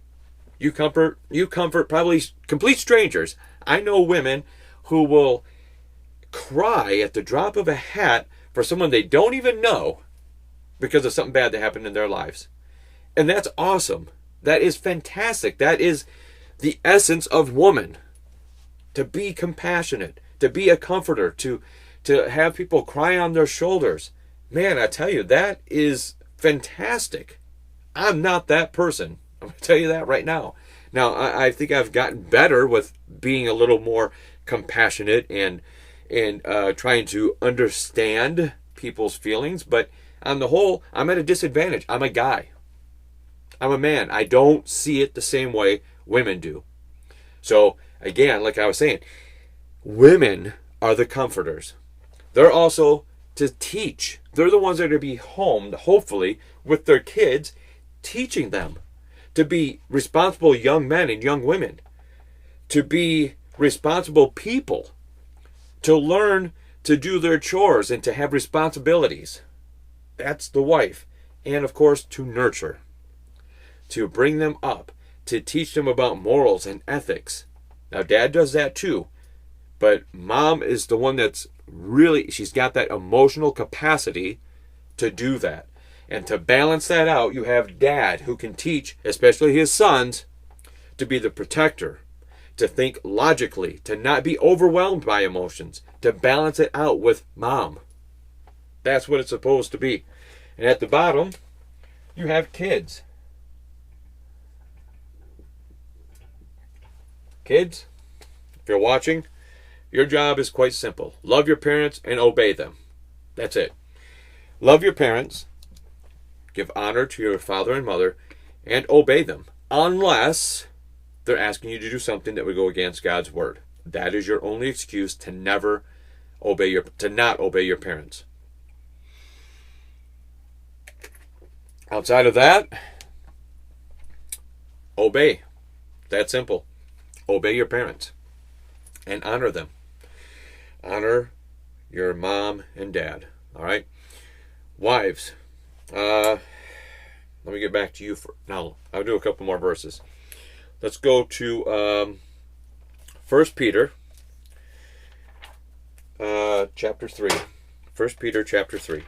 You comfort probably complete strangers. I know women who will cry at the drop of a hat for someone they don't even know because of something bad that happened in their lives. And that's awesome. That is fantastic. That is the essence of woman. to be compassionate, to be a comforter, to have people cry on their shoulders. Man, I tell you, that is fantastic. I'm not that person. I'm going to tell you that right now. Now, I think I've gotten better with being a little more compassionate and trying to understand people's feelings. But on the whole, I'm at a disadvantage. I'm a guy. I'm a man. I don't see it the same way women do. So, again, like I was saying, women are the comforters. They're also to teach. They're the ones that are to be home, hopefully, with their kids, teaching them to be responsible young men and young women, to be responsible people, to learn to do their chores and to have responsibilities. That's the wife. And, of course, to nurture, to bring them up, to teach them about morals and ethics. Now, Dad does that too, but Mom is the one that's really, she's got that emotional capacity to do that. And to balance that out, you have Dad who can teach, especially his sons, to be the protector, to think logically, to not be overwhelmed by emotions, to balance it out with Mom. That's what it's supposed to be. And at the bottom, you have kids. Kids, if you're watching, your job is quite simple. Love your parents and obey them. That's it. Love your parents, give honor to your father and mother, and obey them, unless they're asking you to do something that would go against God's word. That is your only excuse to not obey your parents. Outside of that, obey. That's simple. Obey your parents and honor them. Honor your mom and dad. All right? Wives, let me get back to you for now. I'll do a couple more verses. Let's go to 1 Peter chapter 3. 1 Peter chapter 3.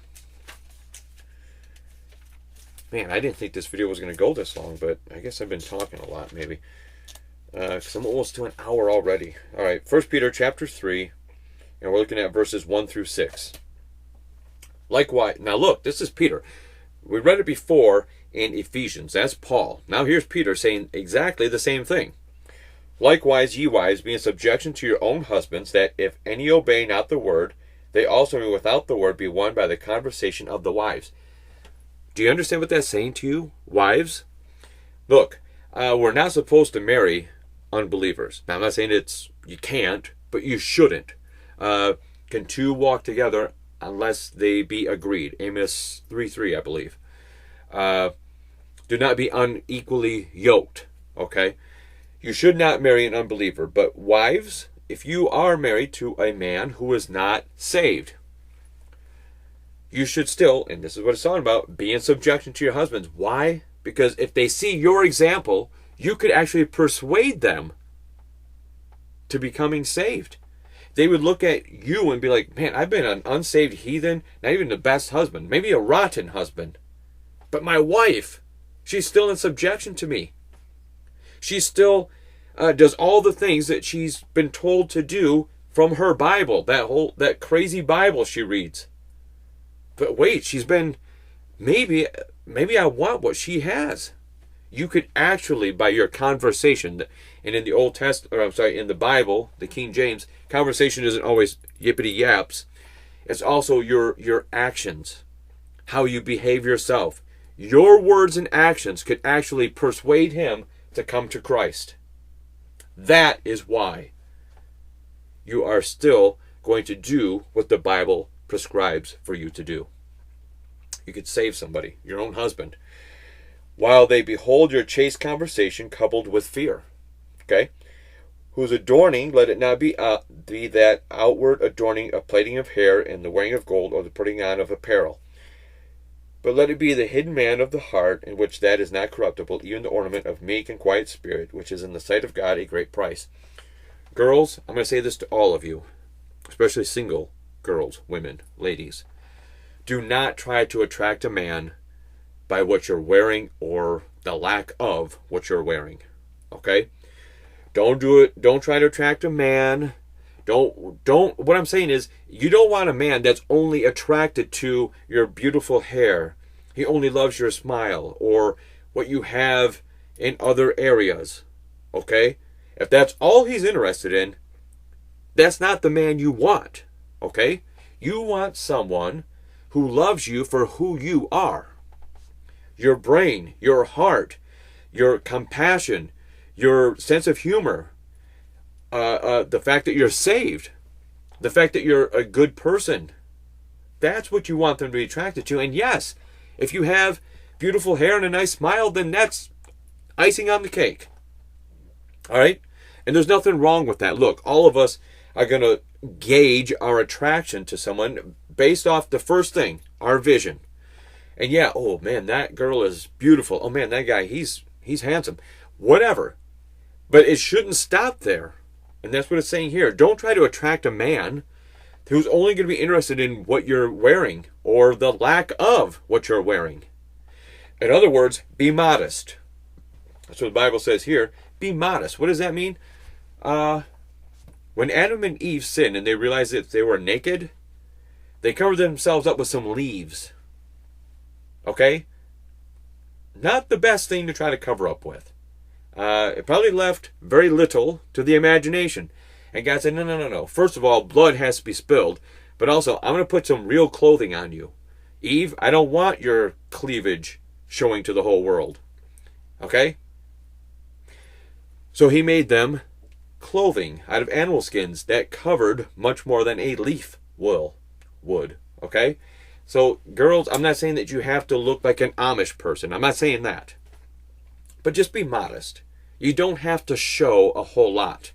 Man, I didn't think this video was going to go this long, but I guess I've been talking a lot, maybe. Because I'm almost to an hour already. All right, 1 Peter chapter 3, and we're looking at verses 1 through 6. Likewise, now look, this is Peter. We read it before in Ephesians. That's Paul. Now here's Peter saying exactly the same thing. Likewise, ye wives, be in subjection to your own husbands, that if any obey not the word, they also may without the word be won by the conversation of the wives. Do you understand what that's saying to you, wives? Look, we're not supposed to marry unbelievers. Now, I'm not saying you can't, but you shouldn't. Can two walk together unless they be agreed? Amos 3:3, I believe. Do not be unequally yoked. Okay? You should not marry an unbeliever. But wives, if you are married to a man who is not saved, you should still, and this is what it's talking about, be in subjection to your husbands. Why? Because if they see your example, you could actually persuade them to becoming saved. They would look at you and be like, man, I've been an unsaved heathen, not even the best husband, maybe a rotten husband. But my wife, she's still in subjection to me. She still does all the things that she's been told to do from her Bible, that crazy Bible she reads. But wait, she's been, maybe I want what she has. You could actually, by your conversation, and in the Old Testament, in the Bible, the King James, conversation isn't always yippity yaps. It's also your actions, how you behave yourself. Your words and actions could actually persuade him to come to Christ. That is why you are still going to do what the Bible prescribes for you to do. You could save somebody, your own husband, while they behold your chaste conversation coupled with fear. Okay? Whose adorning, let it not be that outward adorning of plaiting of hair and the wearing of gold or the putting on of apparel. But let it be the hidden man of the heart, in which that is not corruptible, even the ornament of meek and quiet spirit, which is in the sight of God a great price. Girls, I'm going to say this to all of you, especially single girls, women, ladies. Do not try to attract a man by what you're wearing or the lack of what you're wearing. Okay? Don't do it. Don't try to attract a man. Don't, what I'm saying is, you don't want a man that's only attracted to your beautiful hair. He only loves your smile or what you have in other areas. Okay? If that's all he's interested in, that's not the man you want. Okay? You want someone who loves you for who you are. Your brain, your heart, your compassion, your sense of humor, the fact that you're saved, the fact that you're a good person. That's what you want them to be attracted to. And yes, if you have beautiful hair and a nice smile, then that's icing on the cake. All right? And there's nothing wrong with that. Look, all of us are going to gauge our attraction to someone based off the first thing, our vision. And yeah, oh man, that girl is beautiful. Oh man, that guy, he's handsome. Whatever. But it shouldn't stop there. And that's what it's saying here. Don't try to attract a man who's only going to be interested in what you're wearing or the lack of what you're wearing. In other words, be modest. That's what the Bible says here. Be modest. What does that mean? When Adam and Eve sinned and they realized that they were naked, they covered themselves up with some leaves. Okay? Not the best thing to try to cover up with. It probably left very little to the imagination. And God said, no. First of all, blood has to be spilled. But also, I'm going to put some real clothing on you. Eve, I don't want your cleavage showing to the whole world. Okay? So he made them clothing out of animal skins that covered much more than a leaf would. Okay? So, girls, I'm not saying that you have to look like an Amish person. I'm not saying that. But just be modest. You don't have to show a whole lot.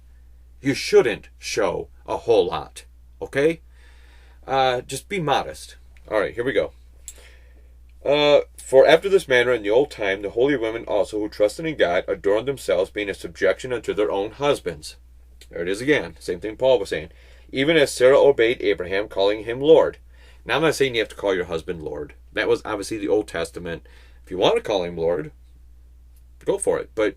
You shouldn't show a whole lot. Okay? Just be modest. All right, here we go. For after this manner in the old time, the holy women also who trusted in God adorned themselves, being in subjection unto their own husbands. There it is again. Same thing Paul was saying. Even as Sarah obeyed Abraham, calling him Lord. Now, I'm not saying you have to call your husband Lord. That was obviously the Old Testament. If you want to call him Lord, go for it. But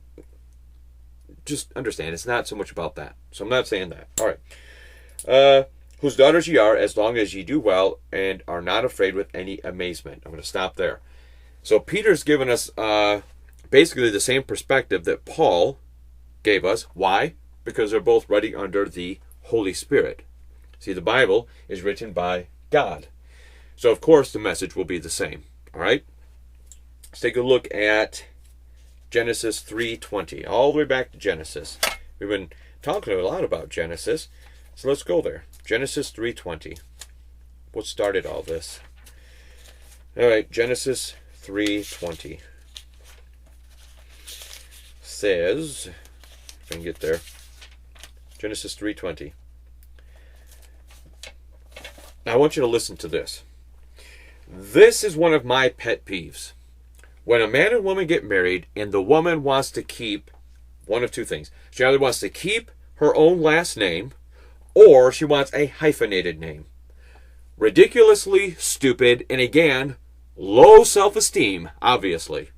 just understand, it's not so much about that. So I'm not saying that. All right. Whose daughters ye are, as long as ye do well, and are not afraid with any amazement. I'm going to stop there. So Peter's given us basically the same perspective that Paul gave us. Why? Because they're both writing under the Holy Spirit. See, the Bible is written by God. So, of course, the message will be the same. All right? Let's take a look at Genesis 3:20. All the way back to Genesis. We've been talking a lot about Genesis. So let's go there. Genesis 3:20. What started all this? All right, Genesis 3:20 says, if I can get there, Genesis 3:20. Now I want you to listen to this. This is one of my pet peeves. When a man and woman get married and the woman wants to keep one of two things. She either wants to keep her own last name or she wants a hyphenated name. Ridiculously stupid, and again, low self-esteem, obviously.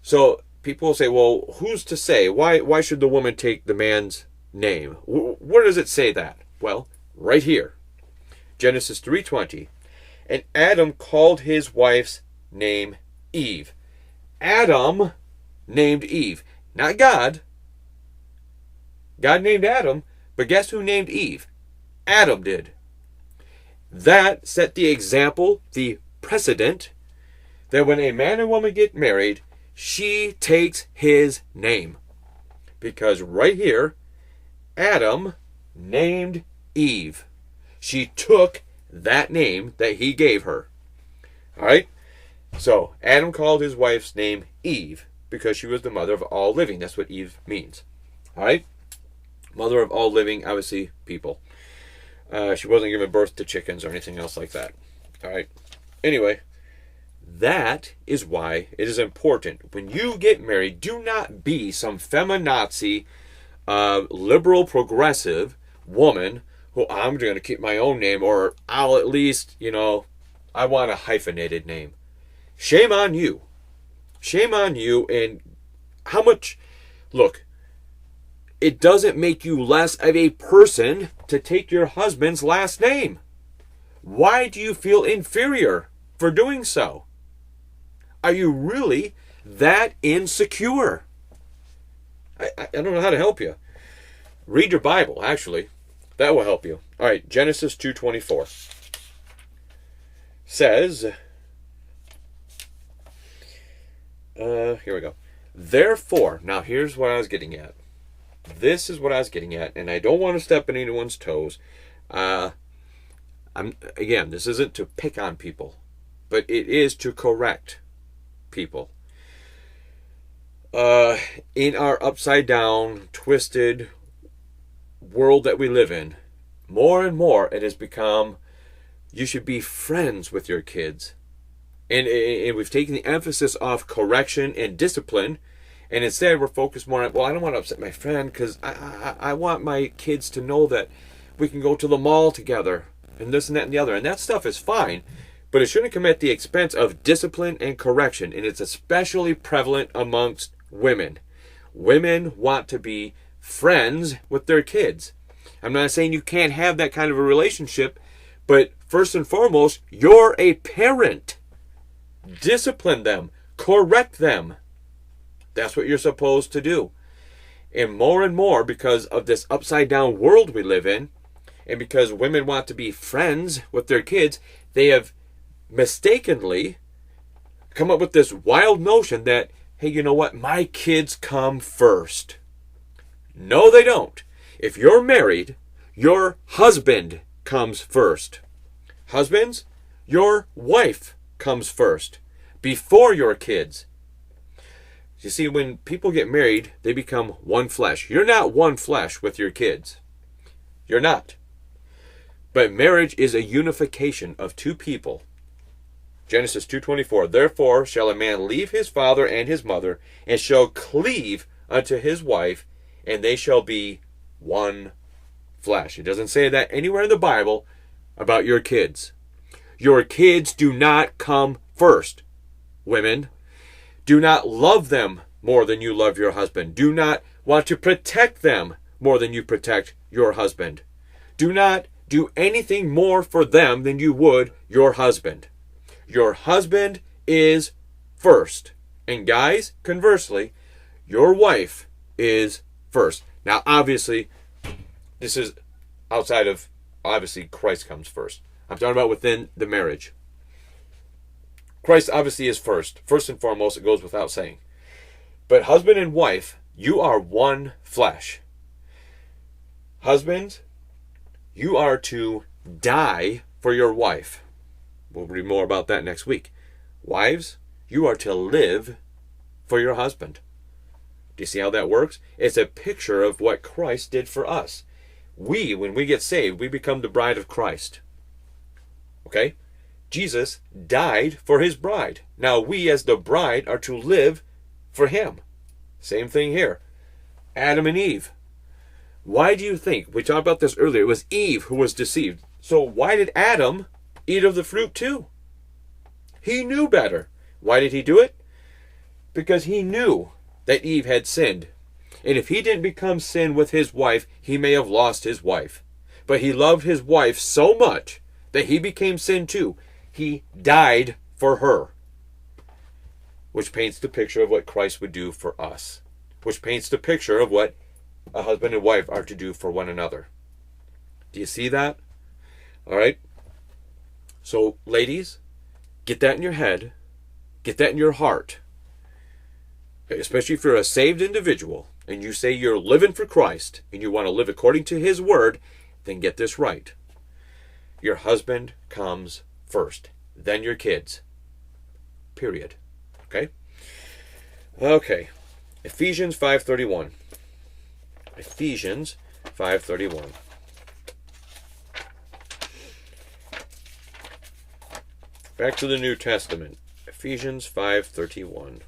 So people will say, well, who's to say? Why should the woman take the man's name? Where does it say that? Well, right here. Genesis 3:20. And Adam called his wife's name Eve. Adam named Eve. Not God. God named Adam, but guess who named Eve? Adam did. That set the example, the precedent, that when a man and woman get married, she takes his name. Because right here, Adam named Eve. She took that name that he gave her. All right? So, Adam called his wife's name Eve because she was the mother of all living. That's what Eve means. All right? Mother of all living, obviously, people. She wasn't giving birth to chickens or anything else like that. All right? Anyway, that is why it is important. When you get married, do not be some feminazi, liberal, progressive woman who, I'm going to keep my own name, or I'll at least, I want a hyphenated name. Shame on you. Shame on you. And how much, look, it doesn't make you less of a person to take your husband's last name. Why do you feel inferior for doing so? Are you really that insecure? I don't know how to help you. Read your Bible, actually. That will help you. All right, Genesis 2:24 says, here we go. Therefore, now here's what I was getting at. This is what I was getting at, and I don't want to step on anyone's toes. Again, this isn't to pick on people, but it is to correct people. In our upside down, twisted world that we live in, more and more it has become, you should be friends with your kids. And we've taken the emphasis off correction and discipline, and instead we're focused more on, well, I don't want to upset my friend because I want my kids to know that we can go to the mall together and this and that and the other. And that stuff is fine, but it shouldn't come at the expense of discipline and correction. And it's especially prevalent amongst women. Women want to be friends with their kids. I'm not saying you can't have that kind of a relationship, but first and foremost, you're a parent. Discipline them. Correct them. That's what you're supposed to do. And more, because of this upside down world we live in, and because women want to be friends with their kids, they have mistakenly come up with this wild notion that, hey, you know what? My kids come first. No, they don't. If you're married, your husband comes first. Husbands, your wife comes first before your kids. You see, when people get married, they become one flesh. You're not one flesh with your kids. You're not. But marriage is a unification of two people. Genesis 2:24, therefore shall a man leave his father and his mother, and shall cleave unto his wife, and they shall be one flesh. It doesn't say that anywhere in the Bible about your kids. Your kids do not come first. Women, do not love them more than you love your husband. Do not want to protect them more than you protect your husband. Do not do anything more for them than you would your husband. Your husband is first. And guys, conversely, your wife is first. Now, obviously, this is outside of, obviously, Christ comes first. I'm talking about within the marriage. Christ obviously is first. First and foremost, it goes without saying. But husband and wife, you are one flesh. Husbands, you are to die for your wife. We'll read more about that next week. Wives, you are to live for your husband. Do you see how that works? It's a picture of what Christ did for us. We, when we get saved, we become the bride of Christ. Okay? Jesus died for his bride. Now we as the bride are to live for him. Same thing here. Adam and Eve. Why do you think, we talked about this earlier, it was Eve who was deceived. So why did Adam eat of the fruit too? He knew better. Why did he do it? Because he knew that Eve had sinned. And if he didn't become sin with his wife, he may have lost his wife. But he loved his wife so much that he became sin too. He died for her. Which paints the picture of what Christ would do for us. Which paints the picture of what a husband and wife are to do for one another. Do you see that? All right. So, ladies, get that in your head. Get that in your heart. Especially if you're a saved individual and you say you're living for Christ and you want to live according to his word, then get this right. Your husband comes first, then your kids. Period. Okay? Okay. Ephesians 5:31. Ephesians 5:31. Back to the New Testament. Ephesians 5:31.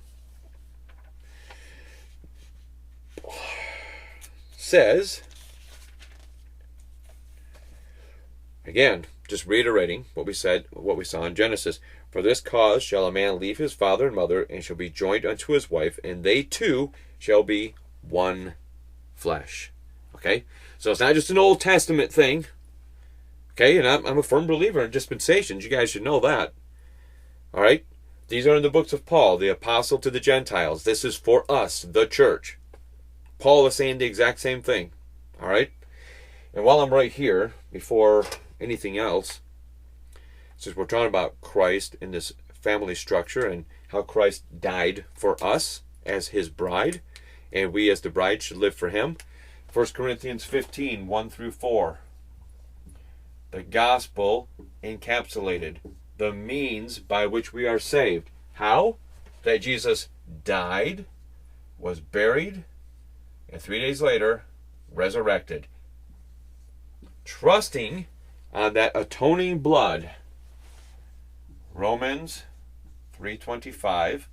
Says, again, just reiterating what we said, what we saw in Genesis. For this cause shall a man leave his father and mother, and shall be joined unto his wife, and they two shall be one flesh. Okay? So it's not just an Old Testament thing. Okay? And I'm a firm believer in dispensations. You guys should know that. All right? These are in the books of Paul, the apostle to the Gentiles. This is for us, the church. Paul is saying the exact same thing. All right? And while I'm right here, before anything else, since we're talking about Christ in this family structure and how Christ died for us as his bride, and we as the bride should live for him, 1 Corinthians 15, 1 through 4. The gospel encapsulated. The means by which we are saved. How? That Jesus died, was buried, and 3 days later, resurrected. Trusting on that atoning blood. Romans 3:25.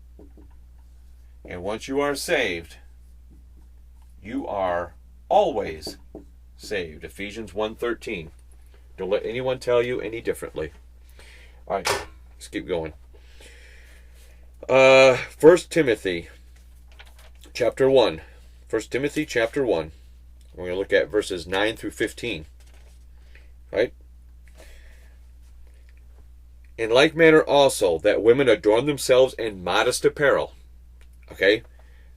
And once you are saved, you are always saved. Ephesians 1:13. Don't let anyone tell you any differently. All right, let's keep going. 1 Timothy chapter 1. 1 Timothy chapter 1. We're going to look at verses 9 through 15. Right? In like manner also, that women adorn themselves in modest apparel. Okay?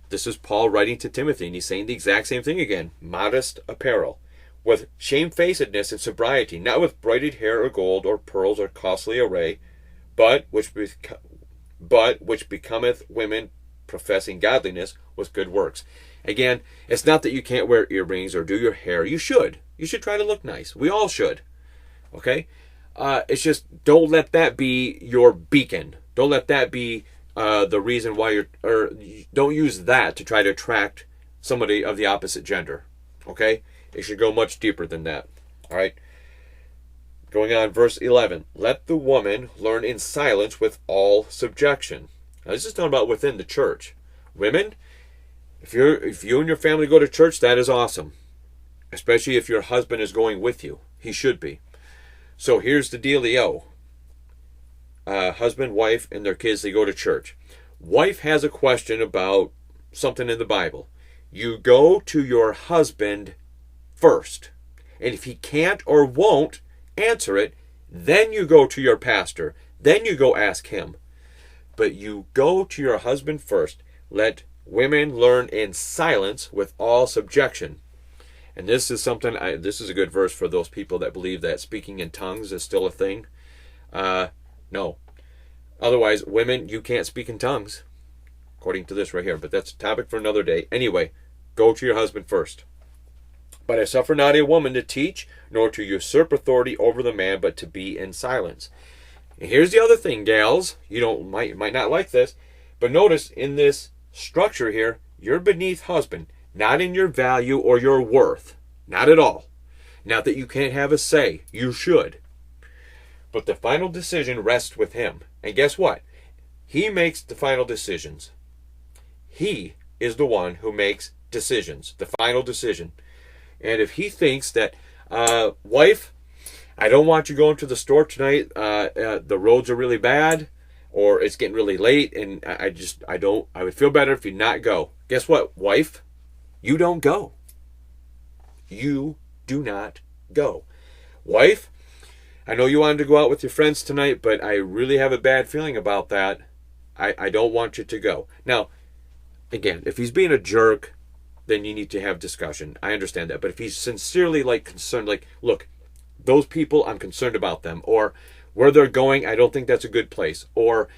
This is Paul writing to Timothy, and he's saying the exact same thing again. Modest apparel. With shamefacedness and sobriety, not with braided hair or gold or pearls or costly array, but which becometh women professing godliness with good works. Again, it's not that you can't wear earrings or do your hair. You should. You should try to look nice. We all should. Okay? It's just don't let that be your beacon. Don't let that be the reason why don't use that to try to attract somebody of the opposite gender. Okay? It should go much deeper than that. All right? Going on, verse 11. Let the woman learn in silence with all subjection. Now, this is talking about within the church. Women, if you and your family go to church, that is awesome. Especially if your husband is going with you. He should be. So here's the dealio. Husband, wife, and their kids, they go to church. Wife has a question about something in the Bible. You go to your husband first. And if he can't or won't answer it, then you go to your pastor. Then you go ask him. But you go to your husband first. Let women learn in silence with all subjection. And this is something, this is a good verse for those people that believe that speaking in tongues is still a thing. No. Otherwise, women, you can't speak in tongues, according to this right here. But that's a topic for another day. Anyway, go to your husband first. But I suffer not a woman to teach, nor to usurp authority over the man, but to be in silence. And here's the other thing, gals. You might not like this, but notice in this structure here, you're beneath husband, not in your value or your worth. Not at all. Not that you can't have a say. You should. But the final decision rests with him. And guess what? He makes the final decisions. He is the one who makes decisions. The final decision. And if he thinks that, wife, I don't want you going to the store tonight. The roads are really bad, or it's getting really late, and I would feel better if you not go. Guess what, wife? You don't go. You do not go. Wife, I know you wanted to go out with your friends tonight, but I really have a bad feeling about that. I don't want you to go. Now, again, if he's being a jerk, then you need to have discussion. I understand that. But if he's sincerely concerned, look, those people, I'm concerned about them. Or where they're going, I don't think that's a good place. Or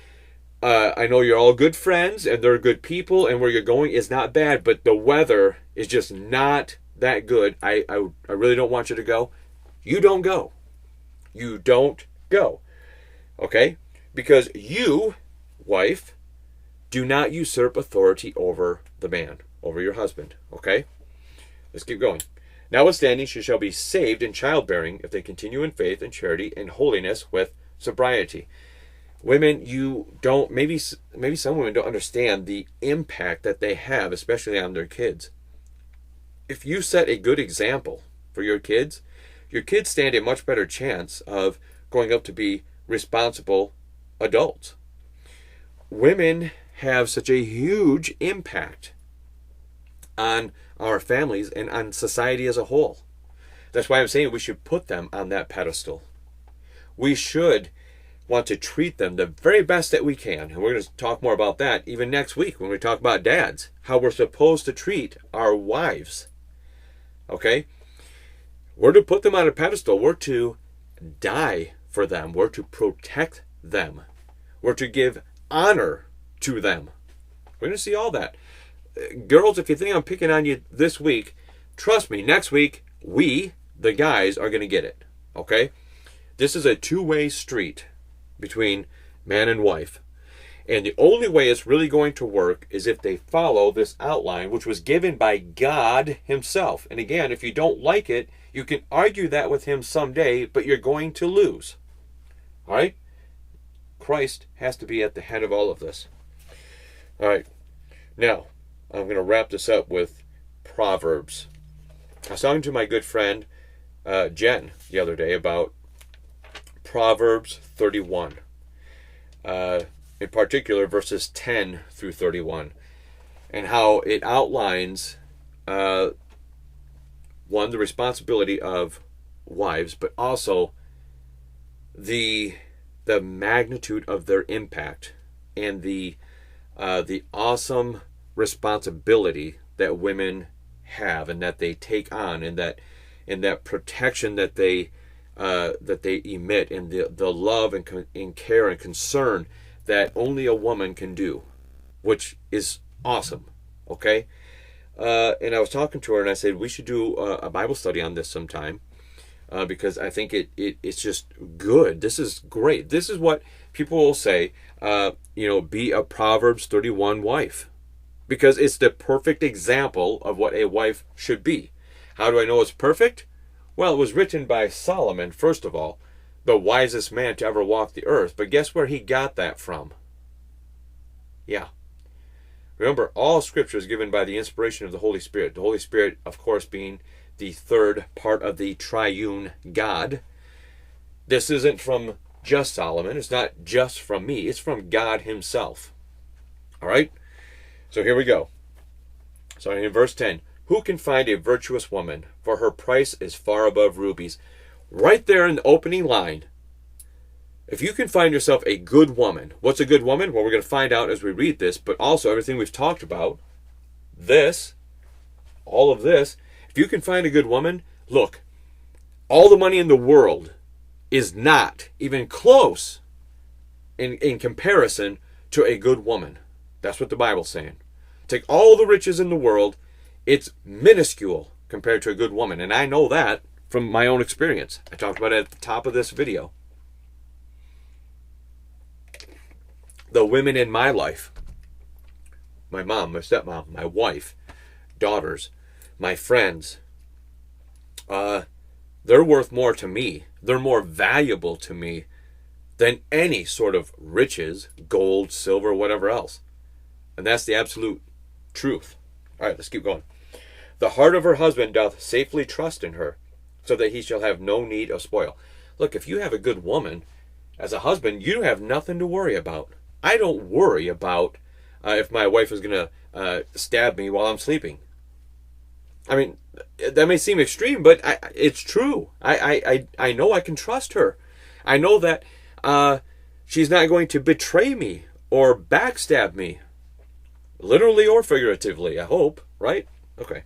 I know you're all good friends and they're good people and where you're going is not bad, but the weather is just not that good. I really don't want you to go. You don't go. You don't go. Okay? Because you, wife, do not usurp authority over the man, over your husband. Okay? Let's keep going. Notwithstanding, she shall be saved in childbearing if they continue in faith and charity and holiness with sobriety. Women, maybe some women don't understand the impact that they have, especially on their kids. If you set a good example for your kids stand a much better chance of growing up to be responsible adults. Women have such a huge impact on our families and on society as a whole. That's why I'm saying we should put them on that pedestal. We should want to treat them the very best that we can. And we're going to talk more about that even next week when we talk about dads, how we're supposed to treat our wives. Okay? We're to put them on a pedestal. We're to die for them. We're to protect them. We're to give honor to them. We're going to see all that. Girls, if you think I'm picking on you this week, trust me, next week, we, the guys, are going to get it. Okay? This is a two-way street between man and wife. And the only way it's really going to work is if they follow this outline, which was given by God himself. And again, if you don't like it, you can argue that with him someday, but you're going to lose. All right? Christ has to be at the head of all of this. All right. Now, I'm going to wrap this up with Proverbs. I was talking to my good friend Jen the other day about Proverbs 31. In particular, verses 10 through 31. And how it outlines, one, the responsibility of wives, but also the magnitude of their impact and the awesome responsibility that women have and that they take on, and that protection that they emit, and the love and care and concern that only a woman can do, which is awesome. Okay, and I was talking to her and I said we should do a Bible study on this sometime, because I think it's just good. This is great. This is what people will say. Be a Proverbs 31 wife, because it's the perfect example of what a wife should be. How do I know it's perfect? Well, it was written by Solomon, first of all, the wisest man to ever walk the earth. But guess where he got that from? Yeah. Remember, all Scripture is given by the inspiration of the Holy Spirit. The Holy Spirit, of course, being the third part of the triune God. This isn't from just Solomon. It's not just from me. It's from God himself. All right? So here we go. So in verse 10, who can find a virtuous woman? For her price is far above rubies. Right there in the opening line. If you can find yourself a good woman. What's a good woman? Well, we're going to find out as we read this, but also everything we've talked about. This, all of this. If you can find a good woman, look, all the money in the world is not even close in comparison to a good woman. That's what the Bible's saying. Take all the riches in the world, it's minuscule compared to a good woman. And I know that from my own experience. I talked about it at the top of this video. The women in my life, my mom, my stepmom, my wife, daughters, my friends, they're worth more to me. They're more valuable to me than any sort of riches, gold, silver, whatever else. And that's the absolute truth. All right, let's keep going. The heart of her husband doth safely trust in her, so that he shall have no need of spoil. Look, if you have a good woman as a husband, you have nothing to worry about. I don't worry about if my wife is going to stab me while I'm sleeping. I mean, that may seem extreme, but it's true. I know I can trust her. I know that she's not going to betray me or backstab me. Literally or figuratively, I hope. Right? Okay.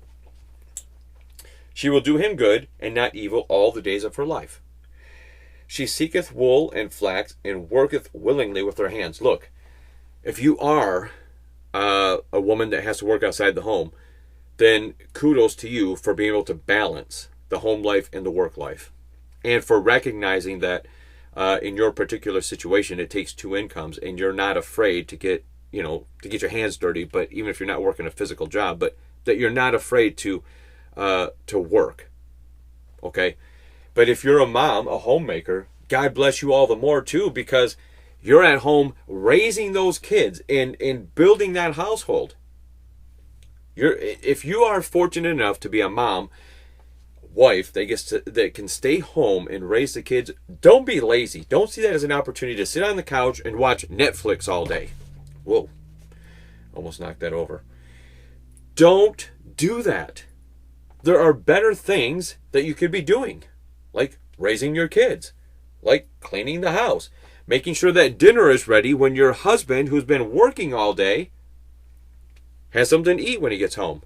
She will do him good and not evil all the days of her life. She seeketh wool and flax and worketh willingly with her hands. Look, if you are a woman that has to work outside the home, then kudos to you for being able to balance the home life and the work life. And for recognizing that in your particular situation, it takes two incomes and you're not afraid to get your hands dirty, but even if you're not working a physical job, but that you're not afraid to work. Okay? But if you're a mom, a homemaker, God bless you all the more too, because you're at home raising those kids and building that household. If you are fortunate enough to be a mom, wife that can stay home and raise the kids, don't be lazy. Don't see that as an opportunity to sit on the couch and watch Netflix all day. Whoa, almost knocked that over. Don't do that. There are better things that you could be doing, like raising your kids, like cleaning the house, making sure that dinner is ready when your husband, who's been working all day, has something to eat when he gets home.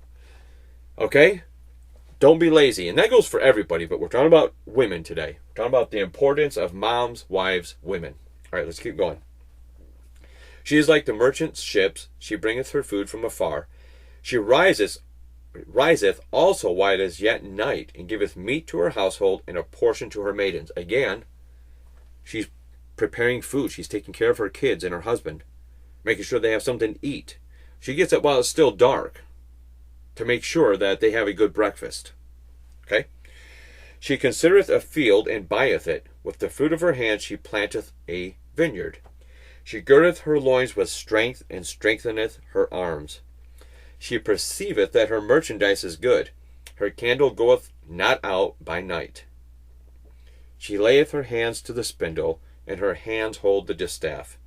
Okay? Don't be lazy. And that goes for everybody, but we're talking about women today. We're talking about the importance of moms, wives, women. All right, let's keep going. She is like the merchant's ships. She bringeth her food from afar. She riseth also while it is yet night, and giveth meat to her household and a portion to her maidens. Again, she's preparing food. She's taking care of her kids and her husband, making sure they have something to eat. She gets up while it's still dark to make sure that they have a good breakfast. Okay? She considereth a field and buyeth it. With the fruit of her hand she planteth a vineyard. She girdeth her loins with strength, and strengtheneth her arms. She perceiveth that her merchandise is good. Her candle goeth not out by night. She layeth her hands to the spindle, and her hands hold the distaff.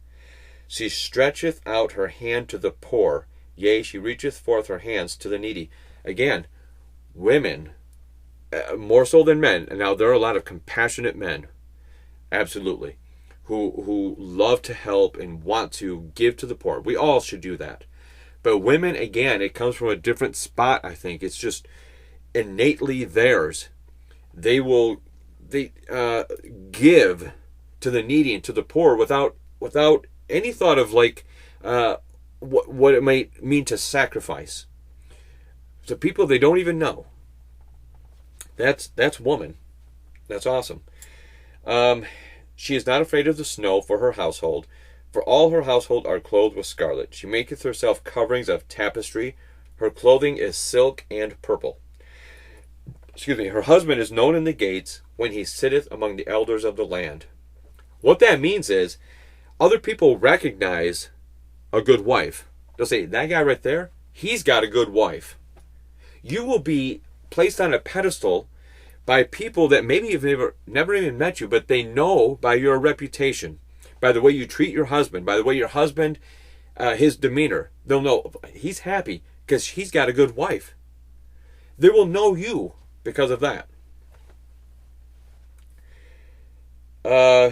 She stretcheth out her hand to the poor, yea, she reacheth forth her hands to the needy. Again, women, more so than men, and now there are a lot of compassionate men, absolutely, who love to help and want to give to the poor. We all should do that. But women, again, it comes from a different spot, I think. It's just innately theirs. They give to the needy and to the poor without any thought of like what it might mean to sacrifice to people they don't even know. That's woman. That's awesome. She is not afraid of the snow for her household, for all her household are clothed with scarlet. She maketh herself coverings of tapestry. Her clothing is silk and purple. Her husband is known in the gates when he sitteth among the elders of the land. What that means is other people recognize a good wife. They'll say, that guy right there, he's got a good wife. You will be placed on a pedestal by people that maybe have never even met you, but they know by your reputation, by the way you treat your husband, by the way your husband, his demeanor. They'll know he's happy because he's got a good wife. They will know you because of that.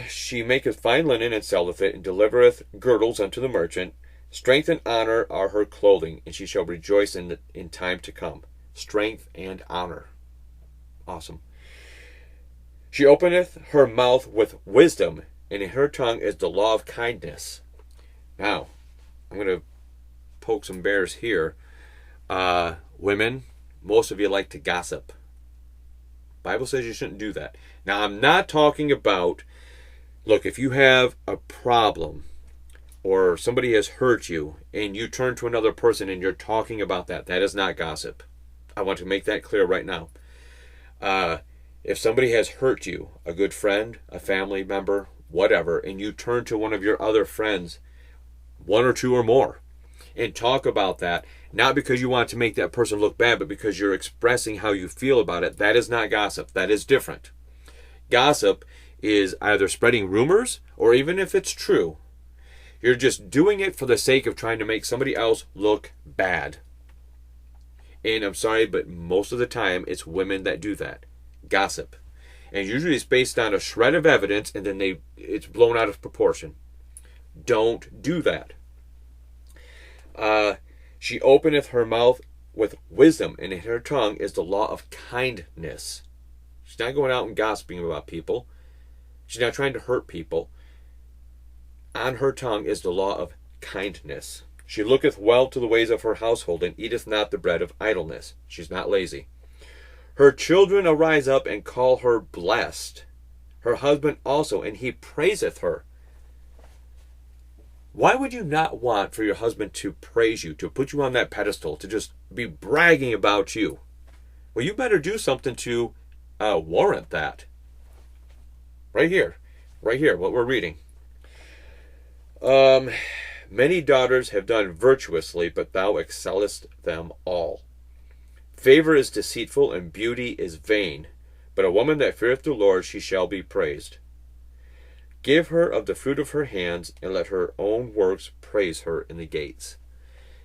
She maketh fine linen and selleth it, and delivereth girdles unto the merchant. Strength and honor are her clothing, and she shall rejoice in time to come. Strength and honor. Awesome. She openeth her mouth with wisdom, and in her tongue is the law of kindness. Now, I'm going to poke some bears here. Women, most of you like to gossip. Bible says you shouldn't do that. Now, I'm not talking about, look, if you have a problem or somebody has hurt you and you turn to another person and you're talking about that, that is not gossip. I want to make that clear right now. If somebody has hurt you, a good friend, a family member, whatever, and you turn to one of your other friends, one or two or more, and talk about that, not because you want to make that person look bad, but because you're expressing how you feel about it, that is not gossip. That is different. Gossip is either spreading rumors, or even if it's true, you're just doing it for the sake of trying to make somebody else look bad. And I'm sorry, but most of the time, it's women that do that. Gossip. And usually it's based on a shred of evidence, and then it's blown out of proportion. Don't do that. She openeth her mouth with wisdom, and in her tongue is the law of kindness. She's not going out and gossiping about people. She's not trying to hurt people. On her tongue is the law of kindness. She looketh well to the ways of her household, and eateth not the bread of idleness. She's not lazy. Her children arise up and call her blessed. Her husband also, and he praiseth her. Why would you not want for your husband to praise you, to put you on that pedestal, to just be bragging about you? Well, you better do something to warrant that. Right here, what we're reading. Many daughters have done virtuously, but thou excellest them all. Favor is deceitful, and beauty is vain, but a woman that feareth the Lord, she shall be praised. Give her of the fruit of her hands, and let her own works praise her in the gates.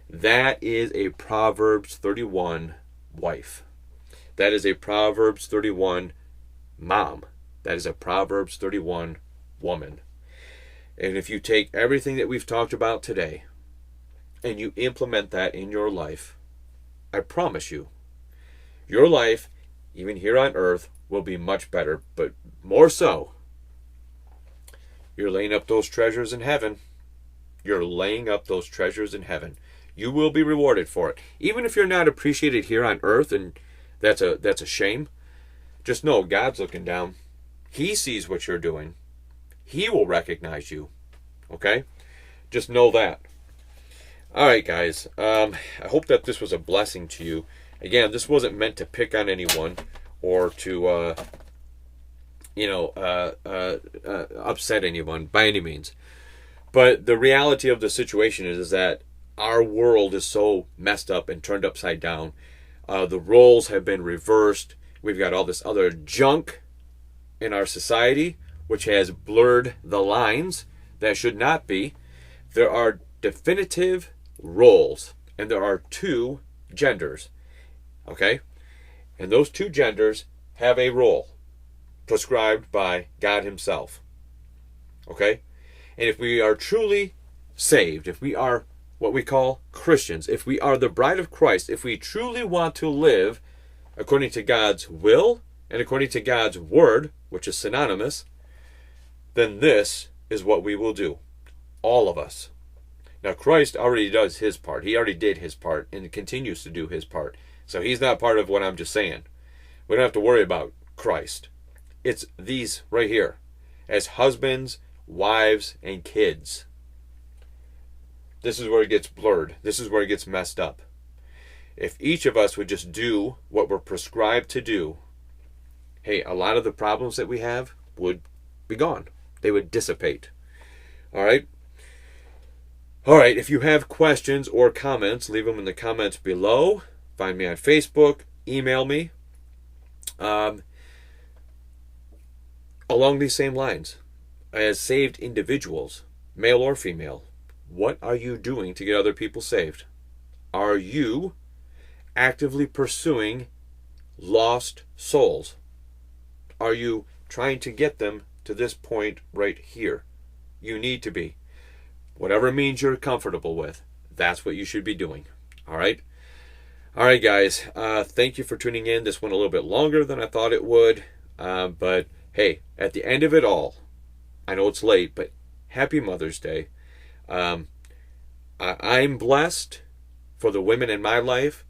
That is a Proverbs 31 wife. That is a Proverbs 31 mom. That is a Proverbs 31 woman. And if you take everything that we've talked about today and you implement that in your life, I promise you, your life, even here on earth, will be much better. But more so, you're laying up those treasures in heaven. You're laying up those treasures in heaven. You will be rewarded for it. Even if you're not appreciated here on earth, and that's a shame, just know God's looking down. He sees what you're doing. He will recognize you. Okay? Just know that. All right, guys. I hope that this was a blessing to you. Again, this wasn't meant to pick on anyone or to, upset anyone by any means. But the reality of the situation is that our world is so messed up and turned upside down. The roles have been reversed. We've got all this other junk in our society, which has blurred the lines that should not be. There are definitive roles, and there are two genders. Okay? And those two genders have a role prescribed by God Himself. Okay? And if we are truly saved, if we are what we call Christians, if we are the bride of Christ, if we truly want to live according to God's will and according to God's word, which is synonymous, then this is what we will do. All of us. Now, Christ already does His part. He already did His part and continues to do His part. So He's not part of what I'm just saying. We don't have to worry about Christ. It's these right here. As husbands, wives, and kids. This is where it gets blurred. This is where it gets messed up. If each of us would just do what we're prescribed to do, hey, a lot of the problems that we have would be gone. They would dissipate. All right? All right, if you have questions or comments, leave them in the comments below. Find me on Facebook. Email me. Along these same lines, as saved individuals, male or female, what are you doing to get other people saved? Are you actively pursuing lost souls? Are you trying to get them to this point right here? You need to be. Whatever means you're comfortable with, that's what you should be doing. All right? All right, guys. Thank you for tuning in. This went a little bit longer than I thought it would. But, hey, at the end of it all, I know it's late, but happy Mother's Day. I'm blessed for the women in my life.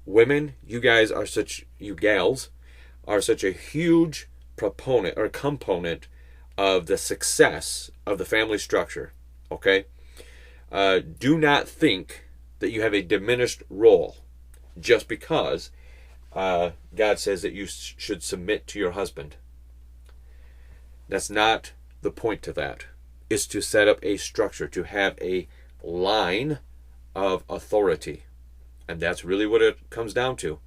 Women, you gals are such a huge proponent or component of the success of the family structure. Okay? Do not think that you have a diminished role just because God says that you should submit to your husband. That's not the point to that. It's to set up a structure, to have a line of authority. And that's really what it comes down to.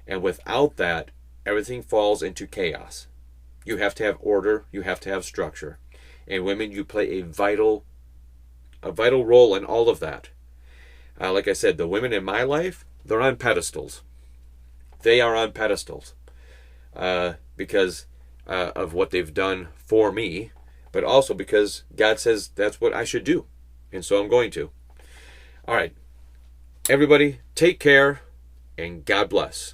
And without that, everything falls into chaos. You have to have order. You have to have structure. And women, you play a vital role in all of that. Like I said, the women in my life, they're on pedestals. They are on pedestals because of what they've done for me, but also because God says that's what I should do. And so I'm going to. All right. Everybody, take care and God bless.